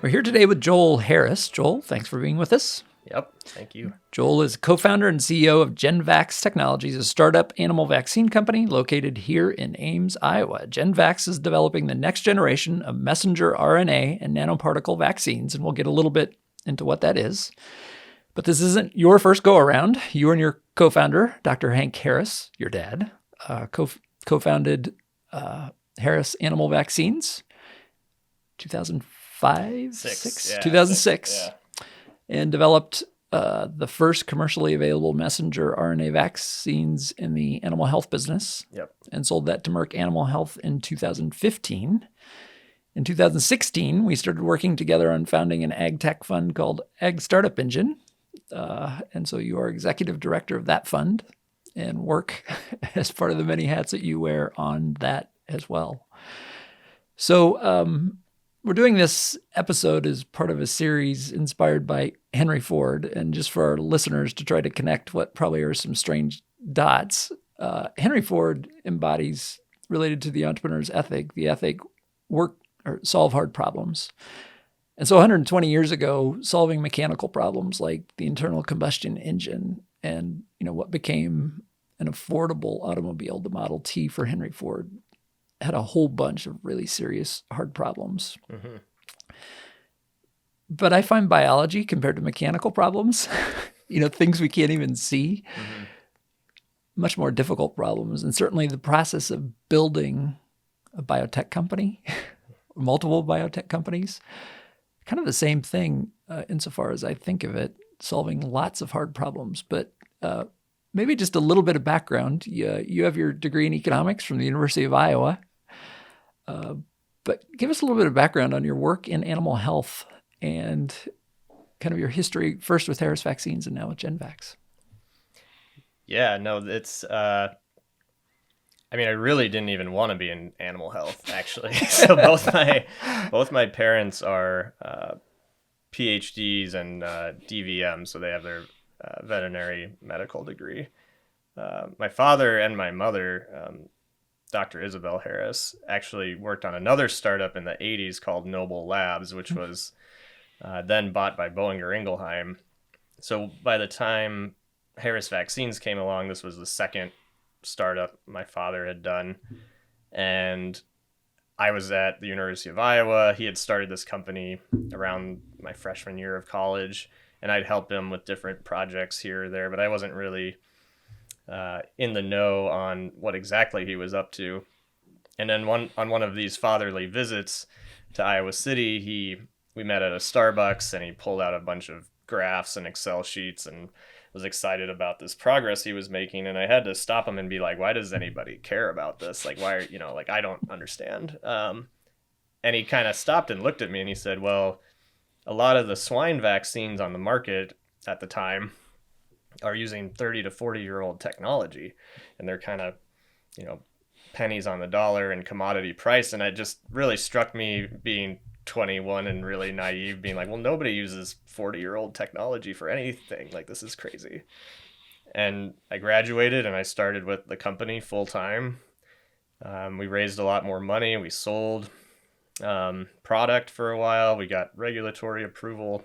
We're here today with Joel Harris. Joel, thanks for being with us. Yep, thank you. Joel is co-founder and CEO of GenVax Technologies, a startup animal vaccine company located here in Ames, Iowa. GenVax is developing the next generation of messenger RNA and nanoparticle vaccines, and we'll get a little bit into what that is. But this isn't your first go-around. You and your co-founder, Dr. Hank Harris, your dad, co-founded Harris Animal Vaccines, 2006, and developed the first commercially available messenger RNA vaccines in the animal health business. Yep. And sold that to Merck Animal Health in 2015. In 2016, we started working together on founding an agtech fund called Ag Startup Engine. And so you are executive director of that fund and work as part of the many hats that you wear on that as well. So we're doing this episode as part of a series inspired by Henry Ford. And just for our listeners to try to connect what probably are some strange dots, Henry Ford embodies, related to the entrepreneur's ethic, the ethic work or solve hard problems. And so 120 years ago, solving mechanical problems like the internal combustion engine and what became an affordable automobile, the Model T for Henry Ford, had a whole bunch of really serious hard problems. Mm-hmm. But I find biology compared to mechanical problems, things we can't even see, mm-hmm. much more difficult problems. And certainly the process of building a biotech company, multiple biotech companies, kind of the same thing insofar as I think of it, solving lots of hard problems. But maybe just a little bit of background. You have your degree in economics from the University of Iowa. But give us a little bit of background on your work in animal health and kind of your history, first with Harris Vaccines and now with GenVax. Yeah, no, it's, I really didn't even want to be in animal health, actually. So both my parents are PhDs and DVM, so they have their veterinary medical degree. My father and my mother, Dr. Isabel Harris, actually worked on another startup in the 80s called Noble Labs, which was then bought by Boehringer Ingelheim. So by the time Harris Vaccines came along, this was the second startup my father had done. And I was at the University of Iowa. He had started this company around my freshman year of college, and I'd helped him with different projects here or there, but I wasn't really in the know on what exactly he was up to. And then on one of these fatherly visits to Iowa City, we met at a Starbucks, and he pulled out a bunch of graphs and Excel sheets and was excited about this progress he was making. And I had to stop him and be like, why does anybody care about this? Like, why are, I don't understand. And he kind of stopped and looked at me and he said, well, a lot of the swine vaccines on the market at the time are using 30 to 40-year-old technology, and they're kind of, pennies on the dollar and commodity price. And it just really struck me, being 21 and really naive, being like, well, nobody uses 40-year-old technology for anything. Like, this is crazy. And I graduated and I started with the company full time. We raised a lot more money. We sold product for a while. We got regulatory approval.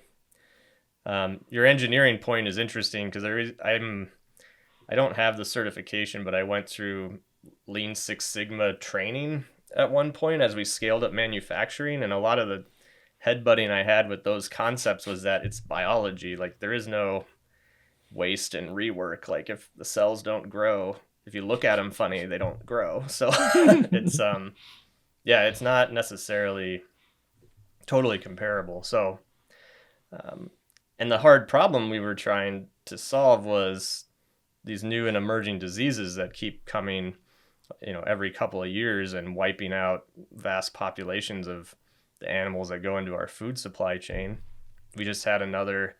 Your engineering point is interesting because I don't have the certification, but I went through Lean Six Sigma training at one point as we scaled up manufacturing, and a lot of the headbutting I had with those concepts was that it's biology. Like, there is no waste and rework. Like, if the cells don't grow, if you look at them funny, they don't grow. So it's it's not necessarily totally comparable. So and the hard problem we were trying to solve was these new and emerging diseases that keep coming, every couple of years and wiping out vast populations of the animals that go into our food supply chain. We just had another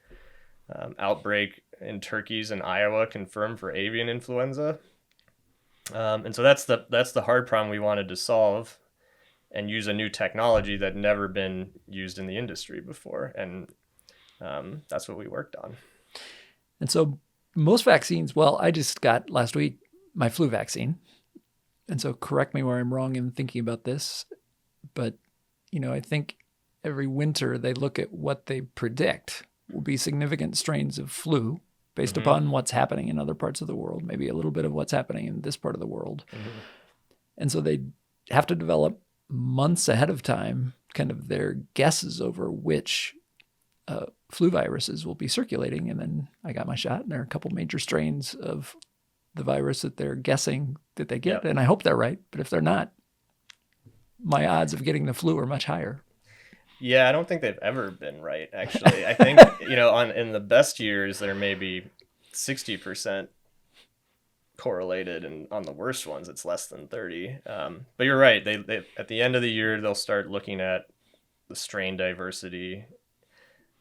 outbreak in turkeys in Iowa confirmed for avian influenza. And so that's the hard problem we wanted to solve and use a new technology that never been used in the industry before. And that's what we worked on. And so most vaccines, well, I just got last week my flu vaccine. And so correct me where I'm wrong in thinking about this. But, I think every winter they look at what they predict will be significant strains of flu based upon what's happening in other parts of the world, maybe a little bit of what's happening in this part of the world. And so they have to develop months ahead of time kind of their guesses over which flu viruses will be circulating. And then I got my shot, and there are a couple major strains of the virus that they're guessing that they get. And I hope they're right. But if they're not, my odds of getting the flu are much higher. Yeah, I don't think they've ever been right, actually. I think, in the best years, there may be 60% correlated, and on the worst ones, it's less than 30. But you're right. They at the end of the year, they'll start looking at the strain diversity.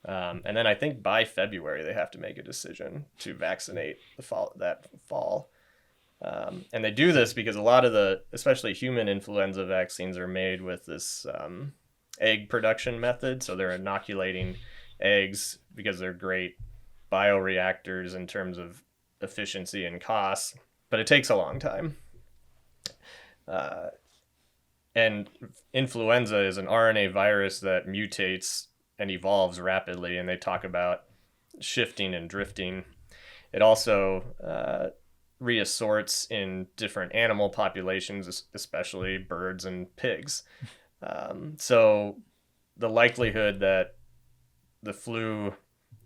And then I think by February, they have to make a decision to vaccinate that fall. And they do this because a lot of especially human influenza vaccines are made with this egg production method. So they're inoculating eggs because they're great bioreactors in terms of efficiency and cost, but it takes a long time. And influenza is an RNA virus that mutates and evolves rapidly, and they talk about shifting and drifting. It also reassorts in different animal populations, especially birds and pigs. So the likelihood that the flu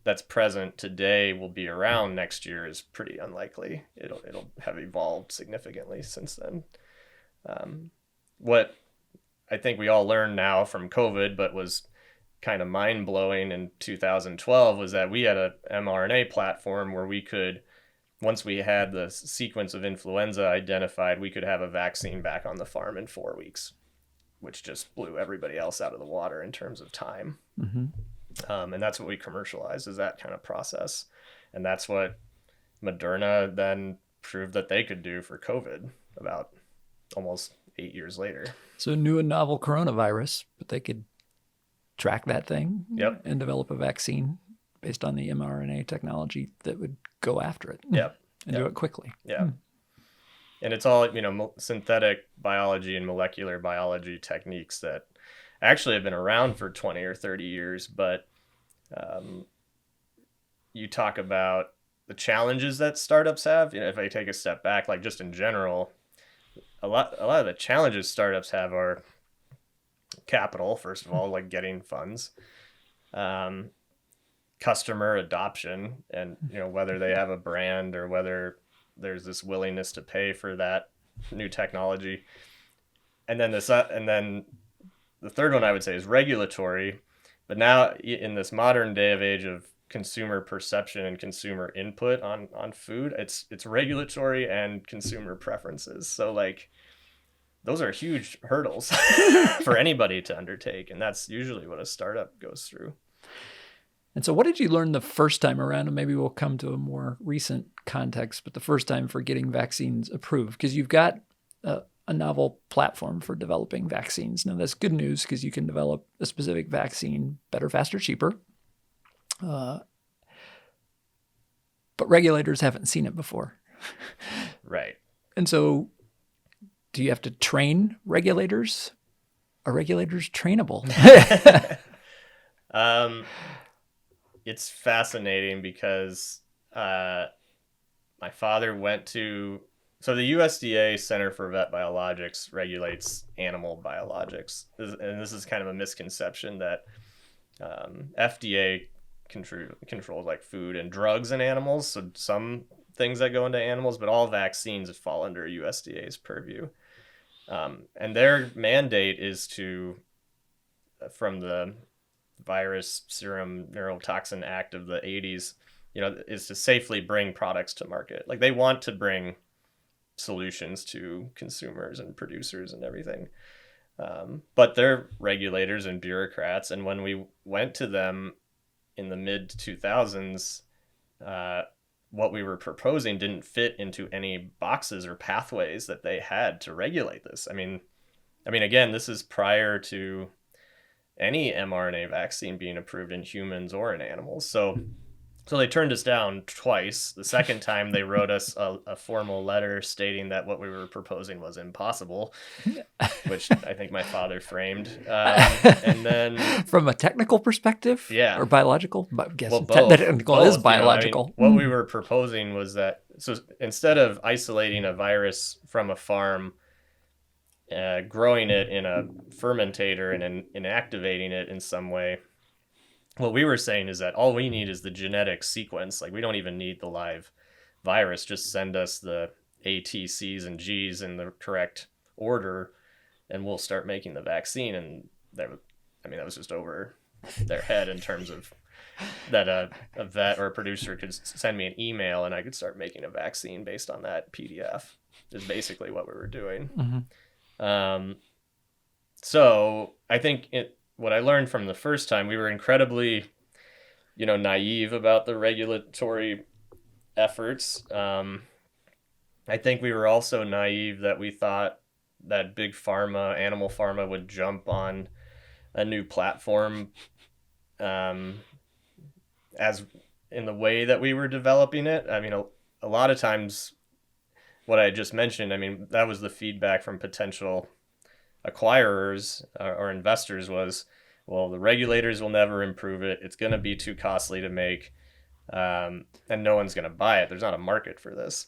that's present today will be around next year is pretty unlikely. It'll have evolved significantly since then. What I think we all learned now from COVID, but was kind of mind-blowing in 2012, was that we had a mRNA platform where we could, once we had the sequence of influenza identified, we could have a vaccine back on the farm in 4 weeks, which just blew everybody else out of the water in terms of time. And that's what we commercialized, is that kind of process. And that's what Moderna then proved that they could do for COVID about almost 8 years later. So new and novel coronavirus, but they could track that thing and develop a vaccine based on the mRNA technology that would go after it and do it quickly. And it's all, synthetic biology and molecular biology techniques that actually have been around for 20 or 30 years. But you talk about the challenges that startups have. If I take a step back, like just in general, a lot of the challenges startups have are capital, first of all, like getting funds, customer adoption, and whether they have a brand or whether there's this willingness to pay for that new technology. And then the third one I would say is regulatory. But now in this modern day of age of consumer perception and consumer input on food, it's regulatory and consumer preferences. So like those are huge hurdles for anybody to undertake. And that's usually what a startup goes through. And so what did you learn the first time around? And maybe we'll come to a more recent context, but the first time for getting vaccines approved, because you've got a novel platform for developing vaccines. Now that's good news because you can develop a specific vaccine better, faster, cheaper. But regulators haven't seen it before. Right. And so do you have to train regulators? Are regulators trainable? It's fascinating because my father went to... So the USDA Center for Vet Biologics regulates animal biologics. And this is kind of a misconception that FDA controls like food and drugs in animals. So some things that go into animals, but all vaccines fall under USDA's purview. And their mandate is to, from the Virus Serum Neurotoxin Act of the 80s, is to safely bring products to market. Like they want to bring solutions to consumers and producers and everything. But they're regulators and bureaucrats. And when we went to them in the mid 2000s, what we were proposing didn't fit into any boxes or pathways that they had to regulate this. I mean, again, this is prior to any mRNA vaccine being approved in humans or in animals. So So they turned us down twice. The second time, they wrote us a formal letter stating that what we were proposing was impossible, which I think my father framed. And then, From a technical perspective, yeah, or biological, but I guess well, both. technical is Both, you know, I mean, biological. what we were proposing was that, so instead of isolating a virus from a farm, growing it in a fermentator and inactivating it in some way, what we were saying is that all we need is the genetic sequence. Like, we don't even need the live virus. Just send us the A, T, C's, and G's in the correct order, and we'll start making the vaccine. And that was just over their head in terms of that a vet or a producer could send me an email and I could start making a vaccine based on that PDF, is basically what we were doing. Mm-hmm. So I think what I learned from the first time, we were incredibly, naive about the regulatory efforts. I think we were also naive that we thought that big pharma, animal pharma, would jump on a new platform, as in the way that we were developing it. I mean, a lot of times, what I just mentioned, I mean, that was the feedback from potential acquirers or investors was, well, the regulators will never improve it. It's going to be too costly to make, and no one's going to buy it. There's not a market for this.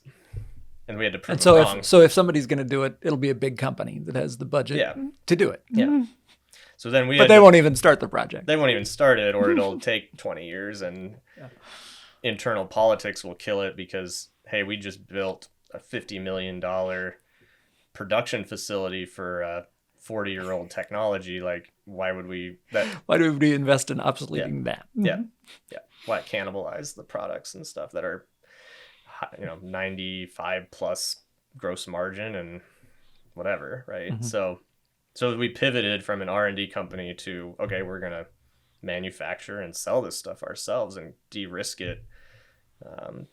And we had to prove it wrong. So if somebody's going to do it, it'll be a big company that has the budget to do it. Yeah. So then but they won't even start the project. They won't even start it, or it'll take 20 years, and internal politics will kill it because, hey, we just built a $50 million production facility for a 40-year-old technology. Like, why would we invest in obsoleting that? Yeah. Why cannibalize the products and stuff that are, 95 plus gross margin and whatever, right? Mm-hmm. So we pivoted from an R&D company to, okay, we're going to manufacture and sell this stuff ourselves and de-risk it,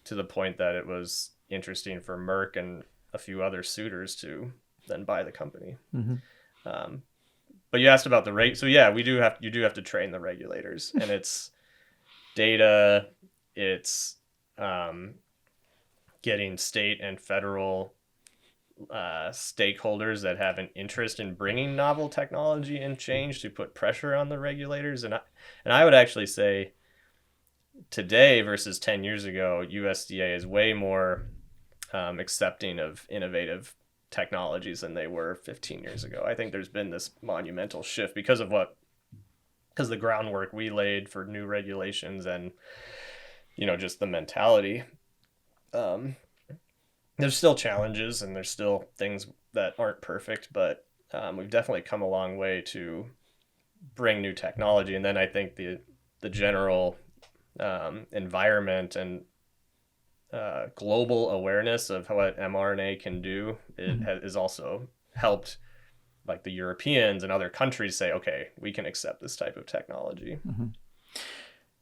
to the point that it was interesting for Merck and a few other suitors to then buy the company. Mm-hmm. But you asked about the rate. So yeah, you do have to train the regulators, and it's data, it's getting state and federal stakeholders that have an interest in bringing novel technology and change to put pressure on the regulators. And I would actually say today versus 10 years ago, USDA is way more accepting of innovative technologies than they were 15 years ago. I think there's been this monumental shift because the groundwork we laid for new regulations and, just the mentality. There's still challenges and there's still things that aren't perfect, but we've definitely come a long way to bring new technology. And then I think the general environment and global awareness of what mRNA can do is also helped, like, the Europeans and other countries say, okay, we can accept this type of technology. Mm-hmm.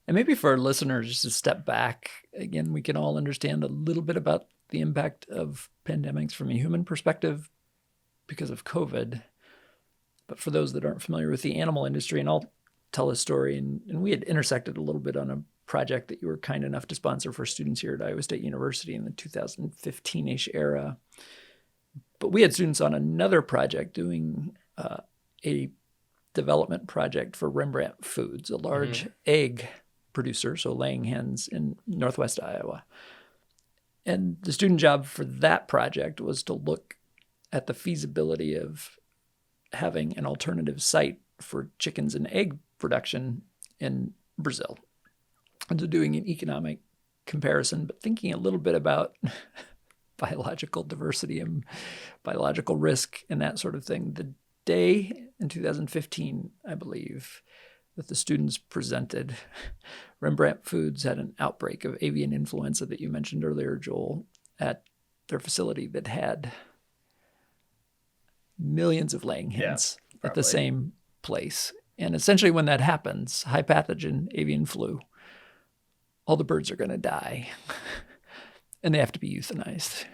And maybe for our listeners, just to step back, again, we can all understand a little bit about the impact of pandemics from a human perspective because of COVID. But for those that aren't familiar with the animal industry, and I'll tell a story, and we had intersected a little bit on a project that you were kind enough to sponsor for students here at Iowa State University in the 2015-ish era. But we had students on another project doing a development project for Rembrandt Foods, a large egg producer, so laying hens in northwest Iowa. And the student job for that project was to look at the feasibility of having an alternative site for chickens and egg production in Brazil. And so doing an economic comparison, but thinking a little bit about biological diversity and biological risk and that sort of thing. The day in 2015, I believe, that the students presented, Rembrandt Foods had an outbreak of avian influenza that you mentioned earlier, Joel, at their facility that had millions of laying hens at the same place. And essentially when that happens, high pathogen avian flu, all the birds are going to die and they have to be euthanized.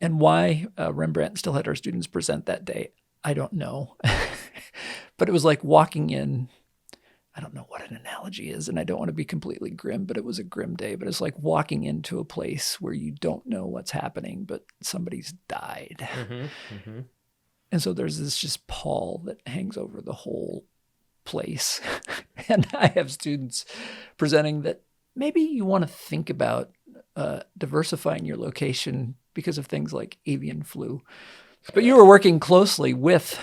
And why Rembrandt still had our students present that day, I don't know. But it was like walking in I don't know what an analogy is, and I don't want to be completely grim, but it was a grim day. But it's like walking into a place where you don't know what's happening, but somebody's died. Mm-hmm. And so there's this just pall that hangs over the whole place. And I have students presenting that maybe you want to think about diversifying your location because of things like avian flu. But you were working closely with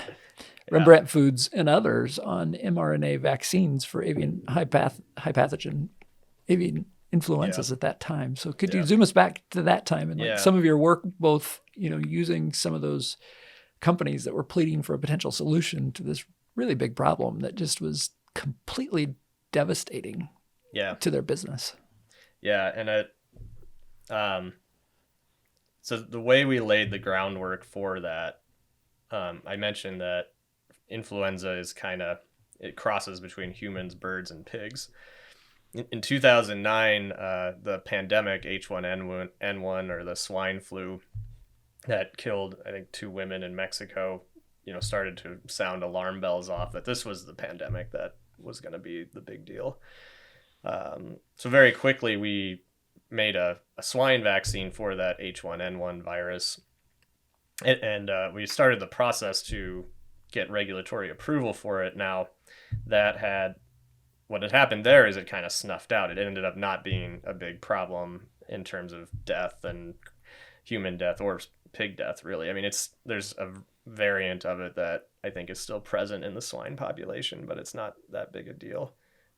Rembrandt Foods and others on mRNA vaccines for avian high pathogen avian influenzas at that time. So could you zoom us back to that time and like some of your work, both using some of those companies that were pleading for a potential solution to this really big problem that just was completely devastating to their business? Yeah, and so the way we laid the groundwork for that, I mentioned that influenza is it crosses between humans, birds, and pigs. In 2009, the pandemic H1N1 or the swine flu that killed, I think, 2 women in Mexico, started to sound alarm bells off that this was the pandemic that was going to be the big deal. So very quickly, we made a swine vaccine for that H1N1 virus. And we started the process to get regulatory approval for it. Now, what had happened there is it kind of snuffed out. It ended up not being a big problem in terms of death and human death or pig death, really. I mean, there's a variant of it that I think is still present in the swine population, but it's not that big a deal.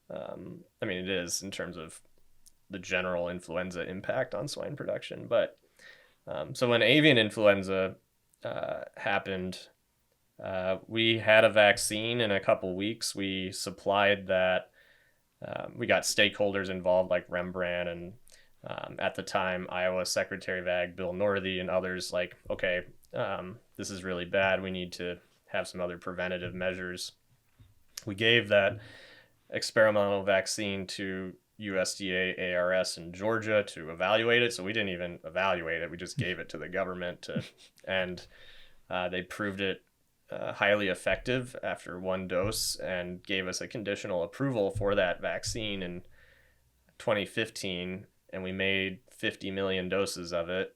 I mean, it is in terms of the general influenza impact on swine production. But so when avian influenza happened, we had a vaccine in a couple weeks. We supplied that. We got stakeholders involved like Rembrandt and at the time Iowa Secretary of Ag Bill Northey and others like, okay, this is really bad. We need to have some other preventative measures. We gave that experimental vaccine to USDA ARS in Georgia to evaluate it. So we didn't even evaluate it. We just gave it to the government and they proved it highly effective after 1 dose and gave us a conditional approval for that vaccine in 2015. And we made 50 million doses of it.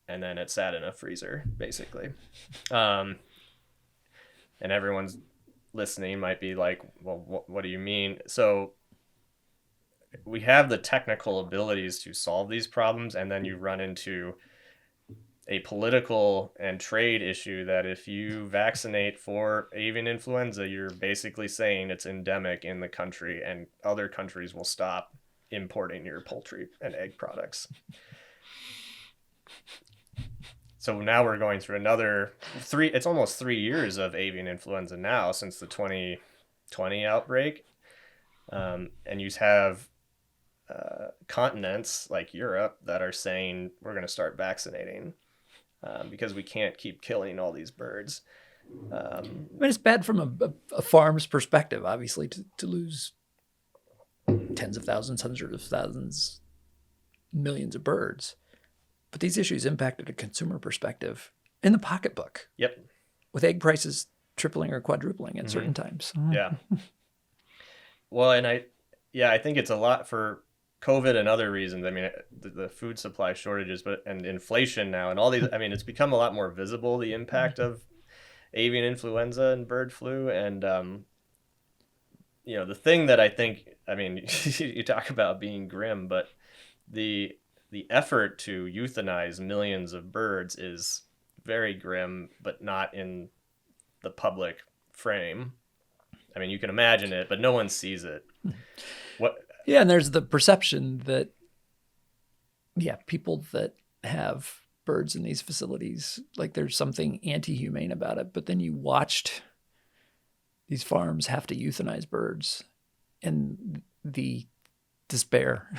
And then it sat in a freezer, basically. And everyone's listening might be like, well, what do you mean? So we have the technical abilities to solve these problems, and then you run into a political and trade issue that if you vaccinate for avian influenza, you're basically saying it's endemic in the country and other countries will stop importing your poultry and egg products. So now we're going through another it's almost 3 years of avian influenza now since the 2020 outbreak. And you have continents like Europe that are saying we're going to start vaccinating because we can't keep killing all these birds. I mean, it's bad from a farm's perspective, obviously, to lose tens of thousands, hundreds of thousands, millions of birds. But these issues impacted a consumer perspective in the pocketbook. Yep. With egg prices tripling or quadrupling at certain times. Yeah. Well, and I think it's a lot for COVID and other reasons. I mean, the food supply shortages, and inflation now and all these, I mean, it's become a lot more visible, the impact of avian influenza and bird flu. And, the thing that I think, I mean, you talk about being grim, but the effort to euthanize millions of birds is very grim, but not in the public frame. I mean, you can imagine it, but no one sees it. Yeah, and there's the perception that, people that have birds in these facilities, like there's something anti-humane about it. But then you watched these farms have to euthanize birds and the despair,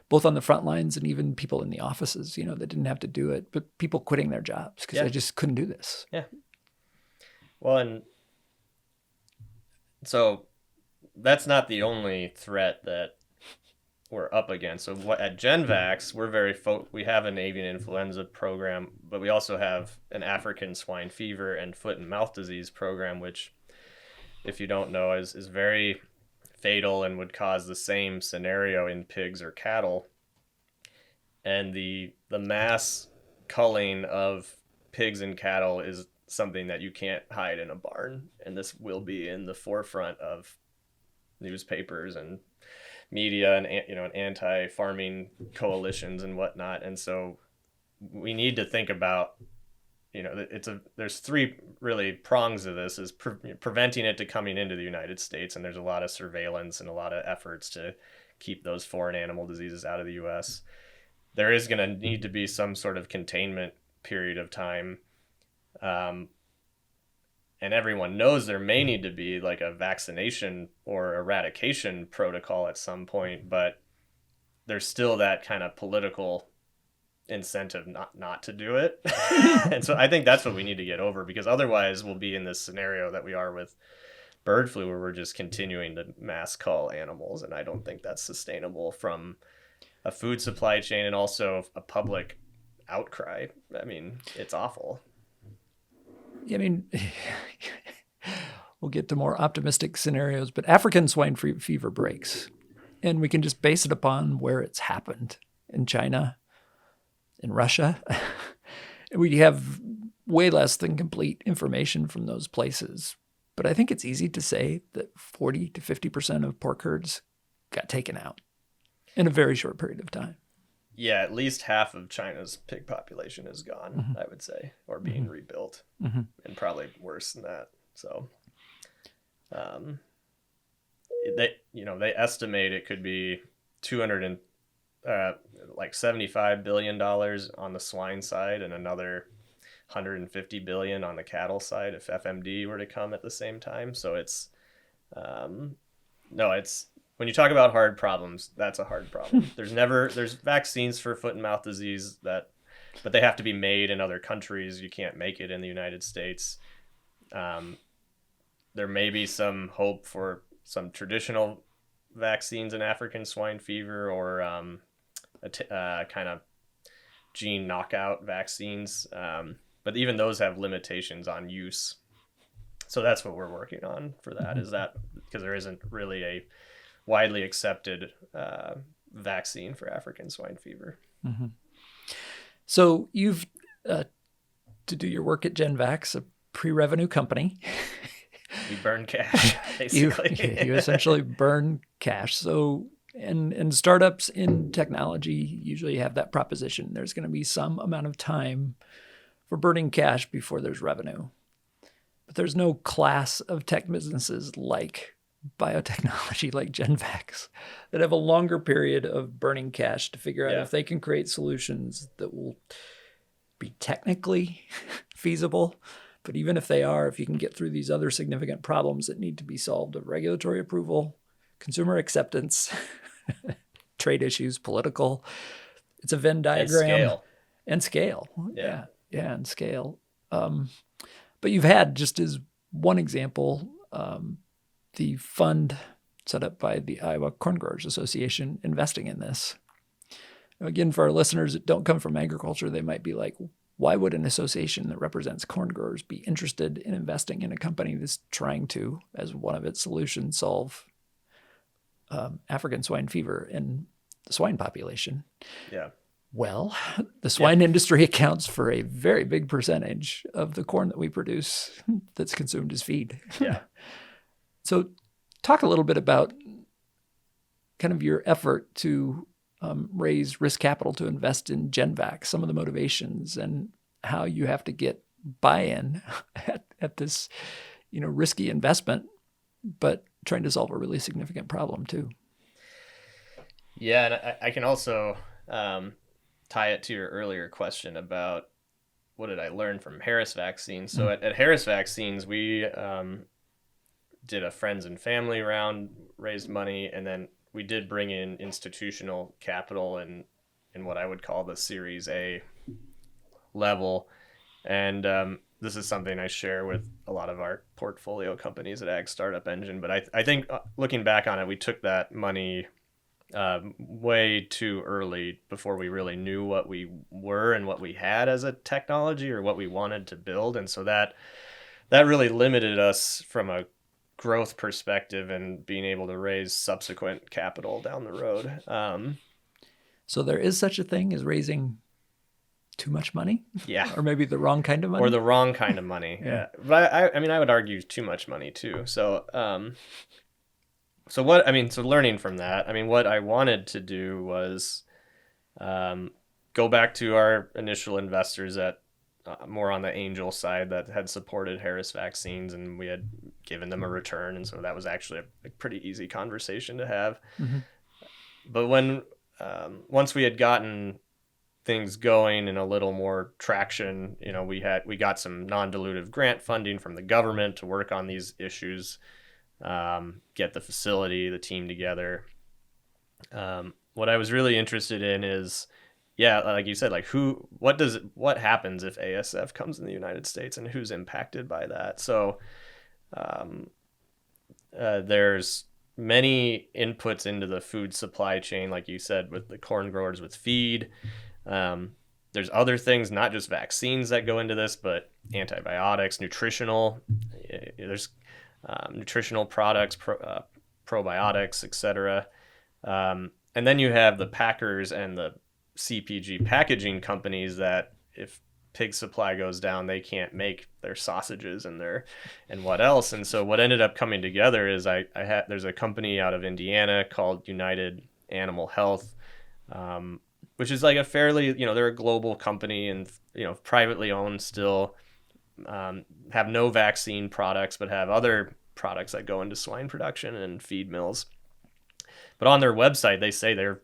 both on the front lines and even people in the offices, that didn't have to do it, but people quitting their jobs because they just couldn't do this. Yeah. Well, and so that's not the only threat that we're up against. So at GenVax, we're we have an avian influenza program, but we also have an African swine fever and foot and mouth disease program, which if you don't know, is very fatal and would cause the same scenario in pigs or cattle. And the mass culling of pigs and cattle is something that you can't hide in a barn, and this will be in the forefront of newspapers and media and and anti-farming coalitions and whatnot. And so we need to think about, there's three really prongs of this: is preventing it to coming into the United States, and there's a lot of surveillance and a lot of efforts to keep those foreign animal diseases out of the U.S. There is going to need to be some sort of containment period of time. And everyone knows there may need to be like a vaccination or eradication protocol at some point, but there's still that kind of political incentive not to do it. And so I think that's what we need to get over, because otherwise we'll be in this scenario that we are with bird flu, where we're just continuing to mass cull animals. And I don't think that's sustainable from a food supply chain and also a public outcry. I mean, it's awful. I mean, we'll get to more optimistic scenarios, but African swine fever breaks, and we can just base it upon where it's happened in China, in Russia. We have way less than complete information from those places. But I think it's easy to say that 40 to 50% of pork herds got taken out in a very short period of time. Yeah, at least half of China's pig population is gone, I would say, or being rebuilt, and probably worse than that. So, they estimate it could be $75 billion on the swine side, and another $150 billion on the cattle side if FMD were to come at the same time. So it's when you talk about hard problems, that's a hard problem. There's vaccines for foot and mouth disease but they have to be made in other countries. You can't make it in the United States. There may be some hope for some traditional vaccines in African swine fever, or kind of gene knockout vaccines. But even those have limitations on use. So that's what we're working on for that, is that because there isn't really a widely accepted vaccine for African swine fever. Mm-hmm. So you've, to do your work at GenVax, a pre-revenue company. We burn cash, basically. You essentially burn cash. So, and startups in technology usually have that proposition. There's going to be some amount of time for burning cash before there's revenue. But there's no class of tech businesses like biotechnology, like GenVax, that have a longer period of burning cash to figure out if they can create solutions that will be technically feasible. But even if they are, if you can get through these other significant problems that need to be solved of regulatory approval, consumer acceptance, trade issues, political, it's a Venn diagram. And scale. Yeah, and scale. But you've had, just as one example, the fund set up by the Iowa Corn Growers Association investing in this. Again, for our listeners that don't come from agriculture, they might be like, why would an association that represents corn growers be interested in investing in a company that's trying to, as one of its solutions, solve African swine fever in the swine population? Yeah. Well, the swine industry accounts for a very big percentage of the corn that we produce that's consumed as feed. Yeah. So talk a little bit about kind of your effort to raise risk capital to invest in GenVax, some of the motivations, and how you have to get buy-in at this, risky investment, but trying to solve a really significant problem too. Yeah, and I can also tie it to your earlier question about what did I learn from Harris Vaccines. So at Harris Vaccines, we did a friends and family round, raised money, and then we did bring in institutional capital in what I would call the Series A level. And this is something I share with a lot of our portfolio companies at Ag Startup Engine. But I think looking back on it, we took that money way too early, before we really knew what we were and what we had as a technology or what we wanted to build. And so that really limited us from a growth perspective and being able to raise subsequent capital down the road. So there is such a thing as raising too much money? Yeah. Or maybe the wrong kind of money? Or the wrong kind of money. Yeah. But I mean, I would argue too much money too. So, so learning from that, I mean, what I wanted to do was go back to our initial investors at more on the angel side that had supported Harris vaccines, and we had given them a return. And so that was actually a pretty easy conversation to have. Mm-hmm. But when, once we had gotten things going and a little more traction, you know, we got some non-dilutive grant funding from the government to work on these issues, get the facility, the team together. What I was really interested in is, yeah, like you said, like what happens if ASF comes in the United States and who's impacted by that? So there's many inputs into the food supply chain, like you said, with the corn growers with feed. There's other things, not just vaccines that go into this, but antibiotics, there's nutritional products, probiotics, etc. And then you have the packers and the CPG packaging companies that if pig supply goes down, they can't make their sausages and what else. And so what ended up coming together is there's a company out of Indiana called United Animal Health, which is like a fairly, they're a global company and, privately owned still, have no vaccine products, but have other products that go into swine production and feed mills. But on their website, they say they're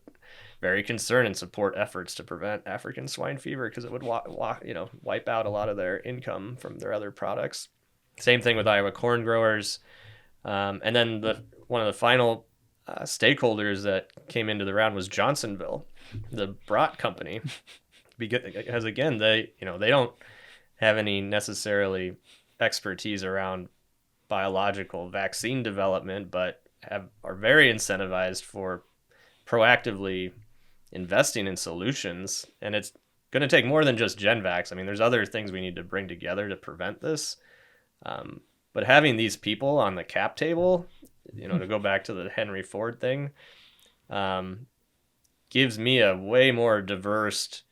very concerned and support efforts to prevent African swine fever because it would wipe out a lot of their income from their other products. Same thing with Iowa corn growers. And then one of the final stakeholders that came into the round was Johnsonville, the brat company, because again, they don't have any necessarily expertise around biological vaccine development, but are very incentivized for proactively investing in solutions. And it's going to take more than just GenVax. I mean, there's other things we need to bring together to prevent this. But having these people on the cap table, to go back to the Henry Ford thing, gives me a way more diverse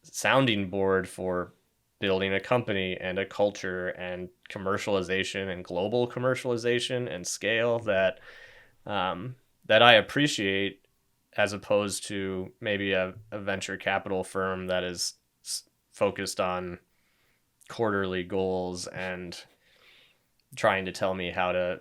sounding board for building a company and a culture and commercialization and global commercialization and scale that I appreciate, as opposed to maybe a venture capital firm that is focused on quarterly goals and trying to tell me how to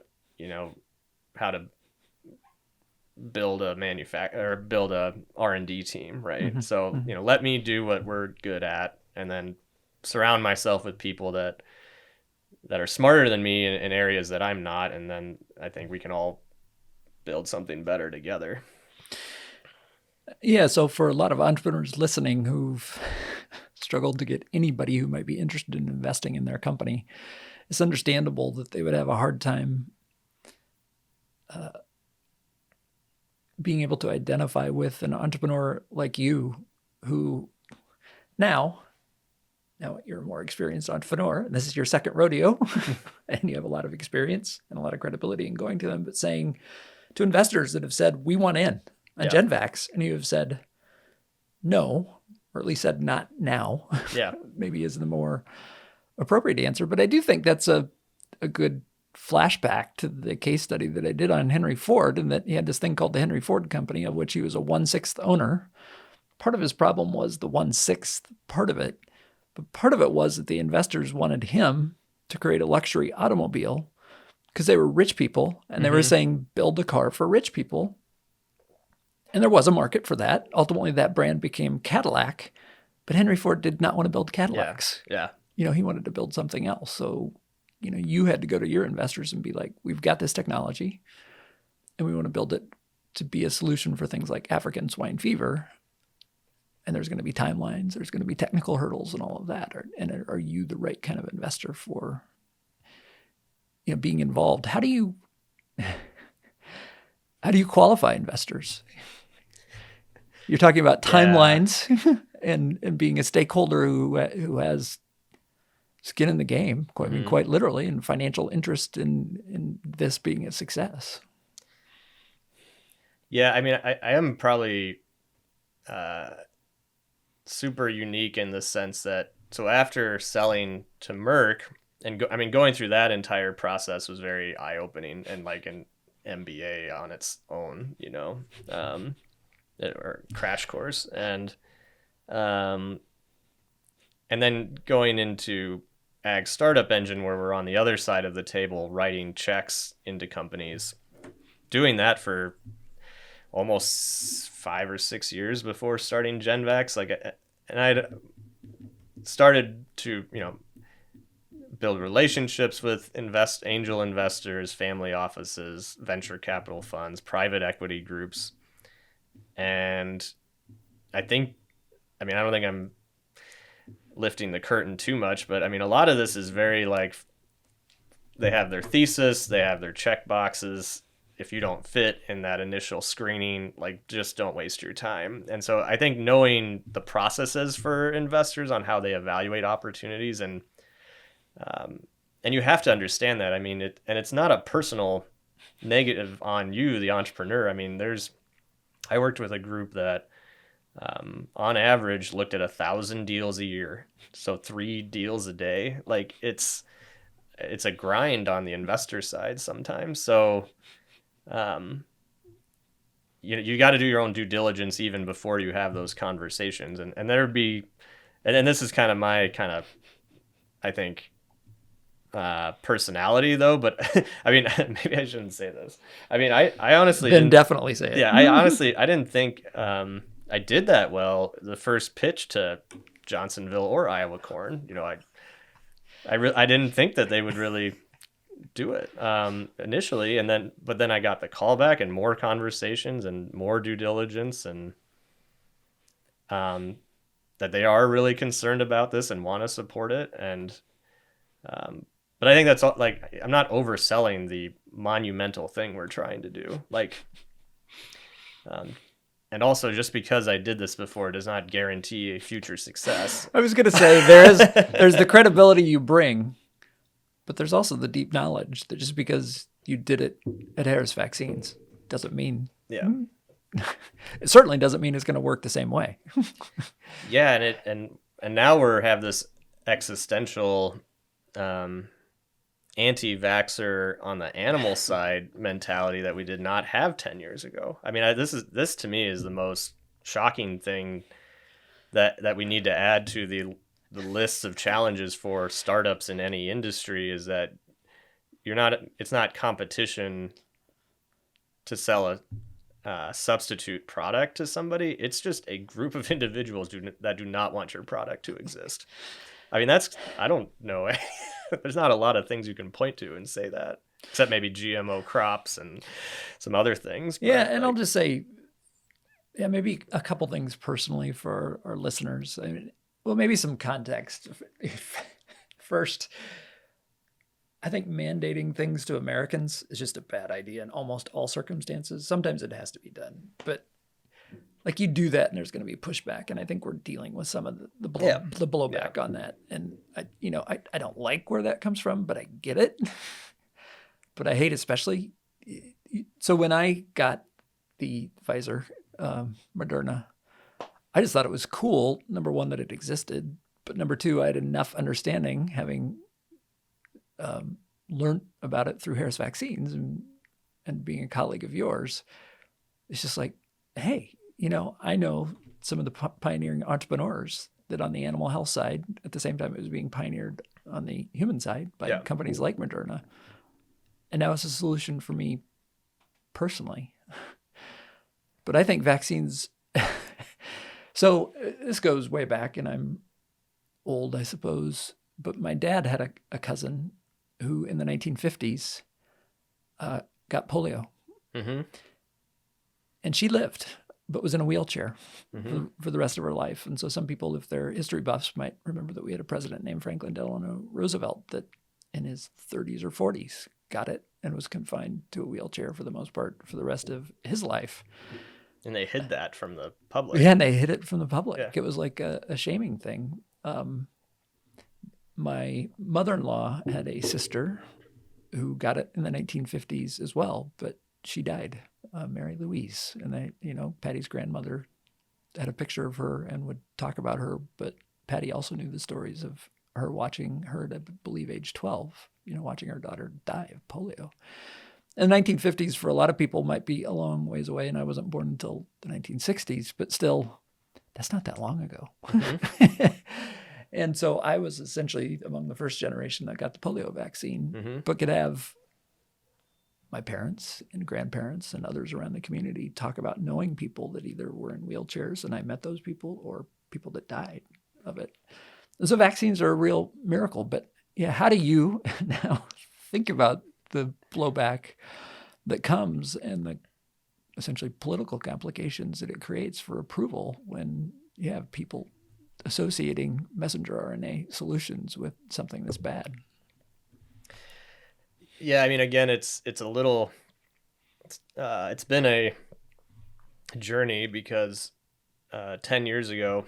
build a R&D team, right? Mm-hmm. So, Mm-hmm. Let me do what we're good at, and then surround myself with people that are smarter than me in areas that I'm not, and then I think we can all build something better together. Yeah, so for a lot of entrepreneurs listening who've struggled to get anybody who might be interested in investing in their company, it's understandable that they would have a hard time being able to identify with an entrepreneur like you, who now you're a more experienced entrepreneur, and this is your second rodeo, and you have a lot of experience and a lot of credibility in going to them, but saying to investors that have said, we want in on GenVax, and you have said no, or at least said not now, maybe is the more appropriate answer. But I do think that's a good flashback to the case study that I did on Henry Ford, and that he had this thing called the Henry Ford Company, of which he was a 1/6 owner. Part of his problem was the 1/6 part of it, but part of it was that the investors wanted him to create a luxury automobile because they were rich people, and they were saying, build a car for rich people. And there was a market for that. Ultimately, that brand became Cadillac, but Henry Ford did not want to build Cadillacs. Yeah. He wanted to build something else. So, you had to go to your investors and be like, we've got this technology, and we want to build it to be a solution for things like African swine fever. And there's going to be timelines, there's going to be technical hurdles and all of that. And are you the right kind of investor for being involved? How do you qualify investors? You're talking about timelines and being a stakeholder who has skin in the game, I mean, Mhm. quite literally, and financial interest in this being a success. Yeah, I mean, I am probably super unique in the sense that so after selling to Merck and I mean going through that entire process was very eye opening and like an MBA on its own, you know, or crash course, um, and then going into Ag Startup Engine where we're on the other side of the table writing checks into companies, doing that for almost 5 or 6 years before starting GenVax, like, and I'd started to, you know, build relationships with angel investors, family offices, venture capital funds, private equity groups. And I think, I mean, I don't think I'm lifting the curtain too much, but I mean, a lot of this is very like they have their thesis, they have their check boxes. If you don't fit in that initial screening, like just don't waste your time. And so I think knowing the processes for investors on how they evaluate opportunities um, and you have to understand that. I mean, it's not a personal negative on you, the entrepreneur. I mean, I worked with a group that on average looked at 1,000 deals a year, so 3 deals a day. Like it's a grind on the investor side sometimes. So um, you got to do your own due diligence even before you have those conversations, and there'd be, and this is kind of my kind of, I think, personality though, but I mean, maybe I shouldn't say this. I mean, I honestly Then didn't. definitely say it. Yeah, I didn't think I did that well the first pitch to Johnsonville or Iowa Corn. You know, I didn't think that they would really do it initially, and then I got the call back and more conversations and more due diligence and that they are really concerned about this and want to support it and but I think that's like I'm not overselling the monumental thing we're trying to do. Like, and also just because I did this before does not guarantee a future success. I was going to say there's the credibility you bring, but there's also the deep knowledge that just because you did it at Harris Vaccines doesn't mean Yeah. It certainly doesn't mean it's going to work the same way. Yeah, and now we have this existential anti-vaxxer on the animal side mentality that we did not have 10 years ago. I mean, this to me is the most shocking thing that we need to add to the list of challenges for startups in any industry is that it's not competition to sell a substitute product to somebody. It's just a group of individuals that do not want your product to exist. I mean, I don't know. There's not a lot of things you can point to and say that, except maybe GMO crops and some other things. Yeah, and I'll just say, yeah, maybe a couple things personally for our listeners. I mean, well, maybe some context. First, I think mandating things to Americans is just a bad idea in almost all circumstances. Sometimes it has to be done, but like you do that and there's going to be pushback. And I think we're dealing with some of the blowback on that. And I don't like where that comes from, but I get it. But I hate especially. So when I got the Pfizer, Moderna, I just thought it was cool. Number one, that it existed. But number two, I had enough understanding having learned about it through Harris Vaccines and being a colleague of yours. It's just like, hey, I know some of the pioneering entrepreneurs that on the animal health side, at the same time it was being pioneered on the human side by companies like Moderna. And now it's a solution for me personally. But I think vaccines, so this goes way back and I'm old, I suppose, but my dad had a cousin who in the 1950s got polio. Mm-hmm. And she lived, but was in a wheelchair for the rest of her life. And so some people, if they're history buffs, might remember that we had a president named Franklin Delano Roosevelt that in his 30s or 40s got it and was confined to a wheelchair for the most part for the rest of his life. And they hid that from the public. Yeah, and they hid it from the public. Yeah. It was like a shaming thing. my mother-in-law had a sister who got it in the 1950s as well, but she died, Mary Louise. And Patty's grandmother had a picture of her and would talk about her, but Patty also knew the stories of her watching her, I believe, age 12, watching her daughter die of polio. And the 1950s for a lot of people might be a long ways away, and I wasn't born until the 1960s, but still, that's not that long ago. Mm-hmm. And so I was essentially among the first generation that got the polio vaccine, mm-hmm. but could have my parents and grandparents and others around the community talk about knowing people that either were in wheelchairs, and I met those people, or people that died of it. And so vaccines are a real miracle. But yeah, how do you now think about the blowback that comes and the essentially political complications that it creates for approval when you have people associating messenger RNA solutions with something that's bad? Yeah, I mean, again, it's been a journey because 10 years ago,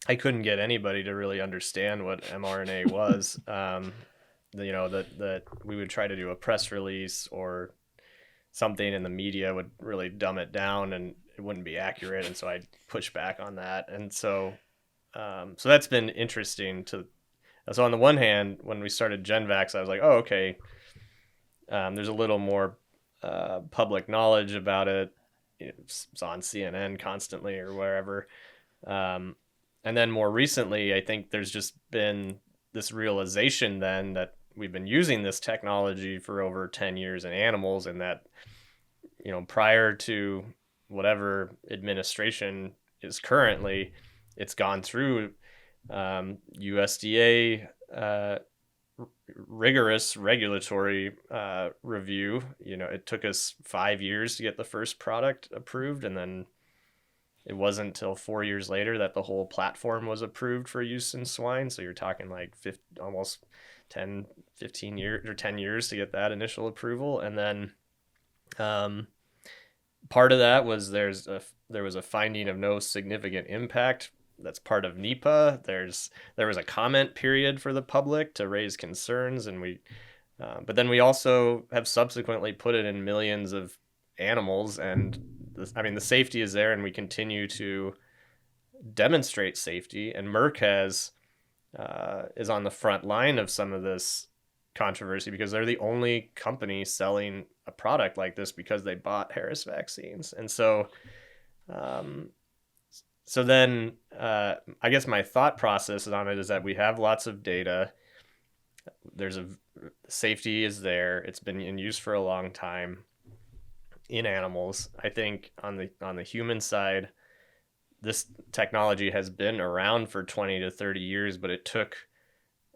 I couldn't get anybody to really understand what mRNA was. That we would try to do a press release or something, and the media would really dumb it down, and it wouldn't be accurate, and so I'd push back on that. And so that's been interesting so on the one hand, when we started GenVax, I was like, oh, okay, there's a little more public knowledge about it. It's on CNN constantly or wherever. And then more recently, I think there's just been this realization then that we've been using this technology for over 10 years in animals, and that, prior to whatever administration is currently, it's gone through USDA rigorous regulatory review. It took us 5 years to get the first product approved, and then it wasn't until 4 years later that the whole platform was approved for use in swine. So you're talking like almost 10, 15 years or 10 years to get that initial approval. And then part of that was there was a finding of no significant impact. That's part of NEPA. There was a comment period for the public to raise concerns, and but then we also have subsequently put it in millions of animals, and the safety is there, and we continue to demonstrate safety. And Merck is on the front line of some of this controversy because they're the only company selling a product like this because they bought Harris vaccines. And so then I guess my thought process on it is that we have lots of data. Safety is there. It's been in use for a long time in animals. I think on the human side, this technology has been around for 20 to 30 years, but it took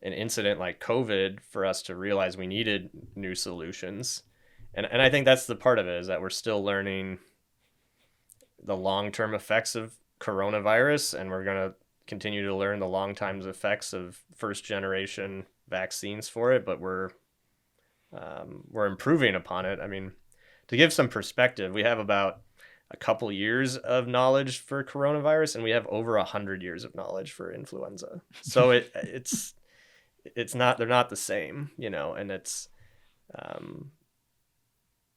an incident like COVID for us to realize we needed new solutions. And I think that's the part of it, is that we're still learning the long-term effects of coronavirus, and we're going to continue to learn the long-term effects of first-generation vaccines for it, but we're improving upon it. I mean, to give some perspective, we have about a couple years of knowledge for coronavirus, and we have over 100 years of knowledge for influenza. So it's not, they're not the same, and it's,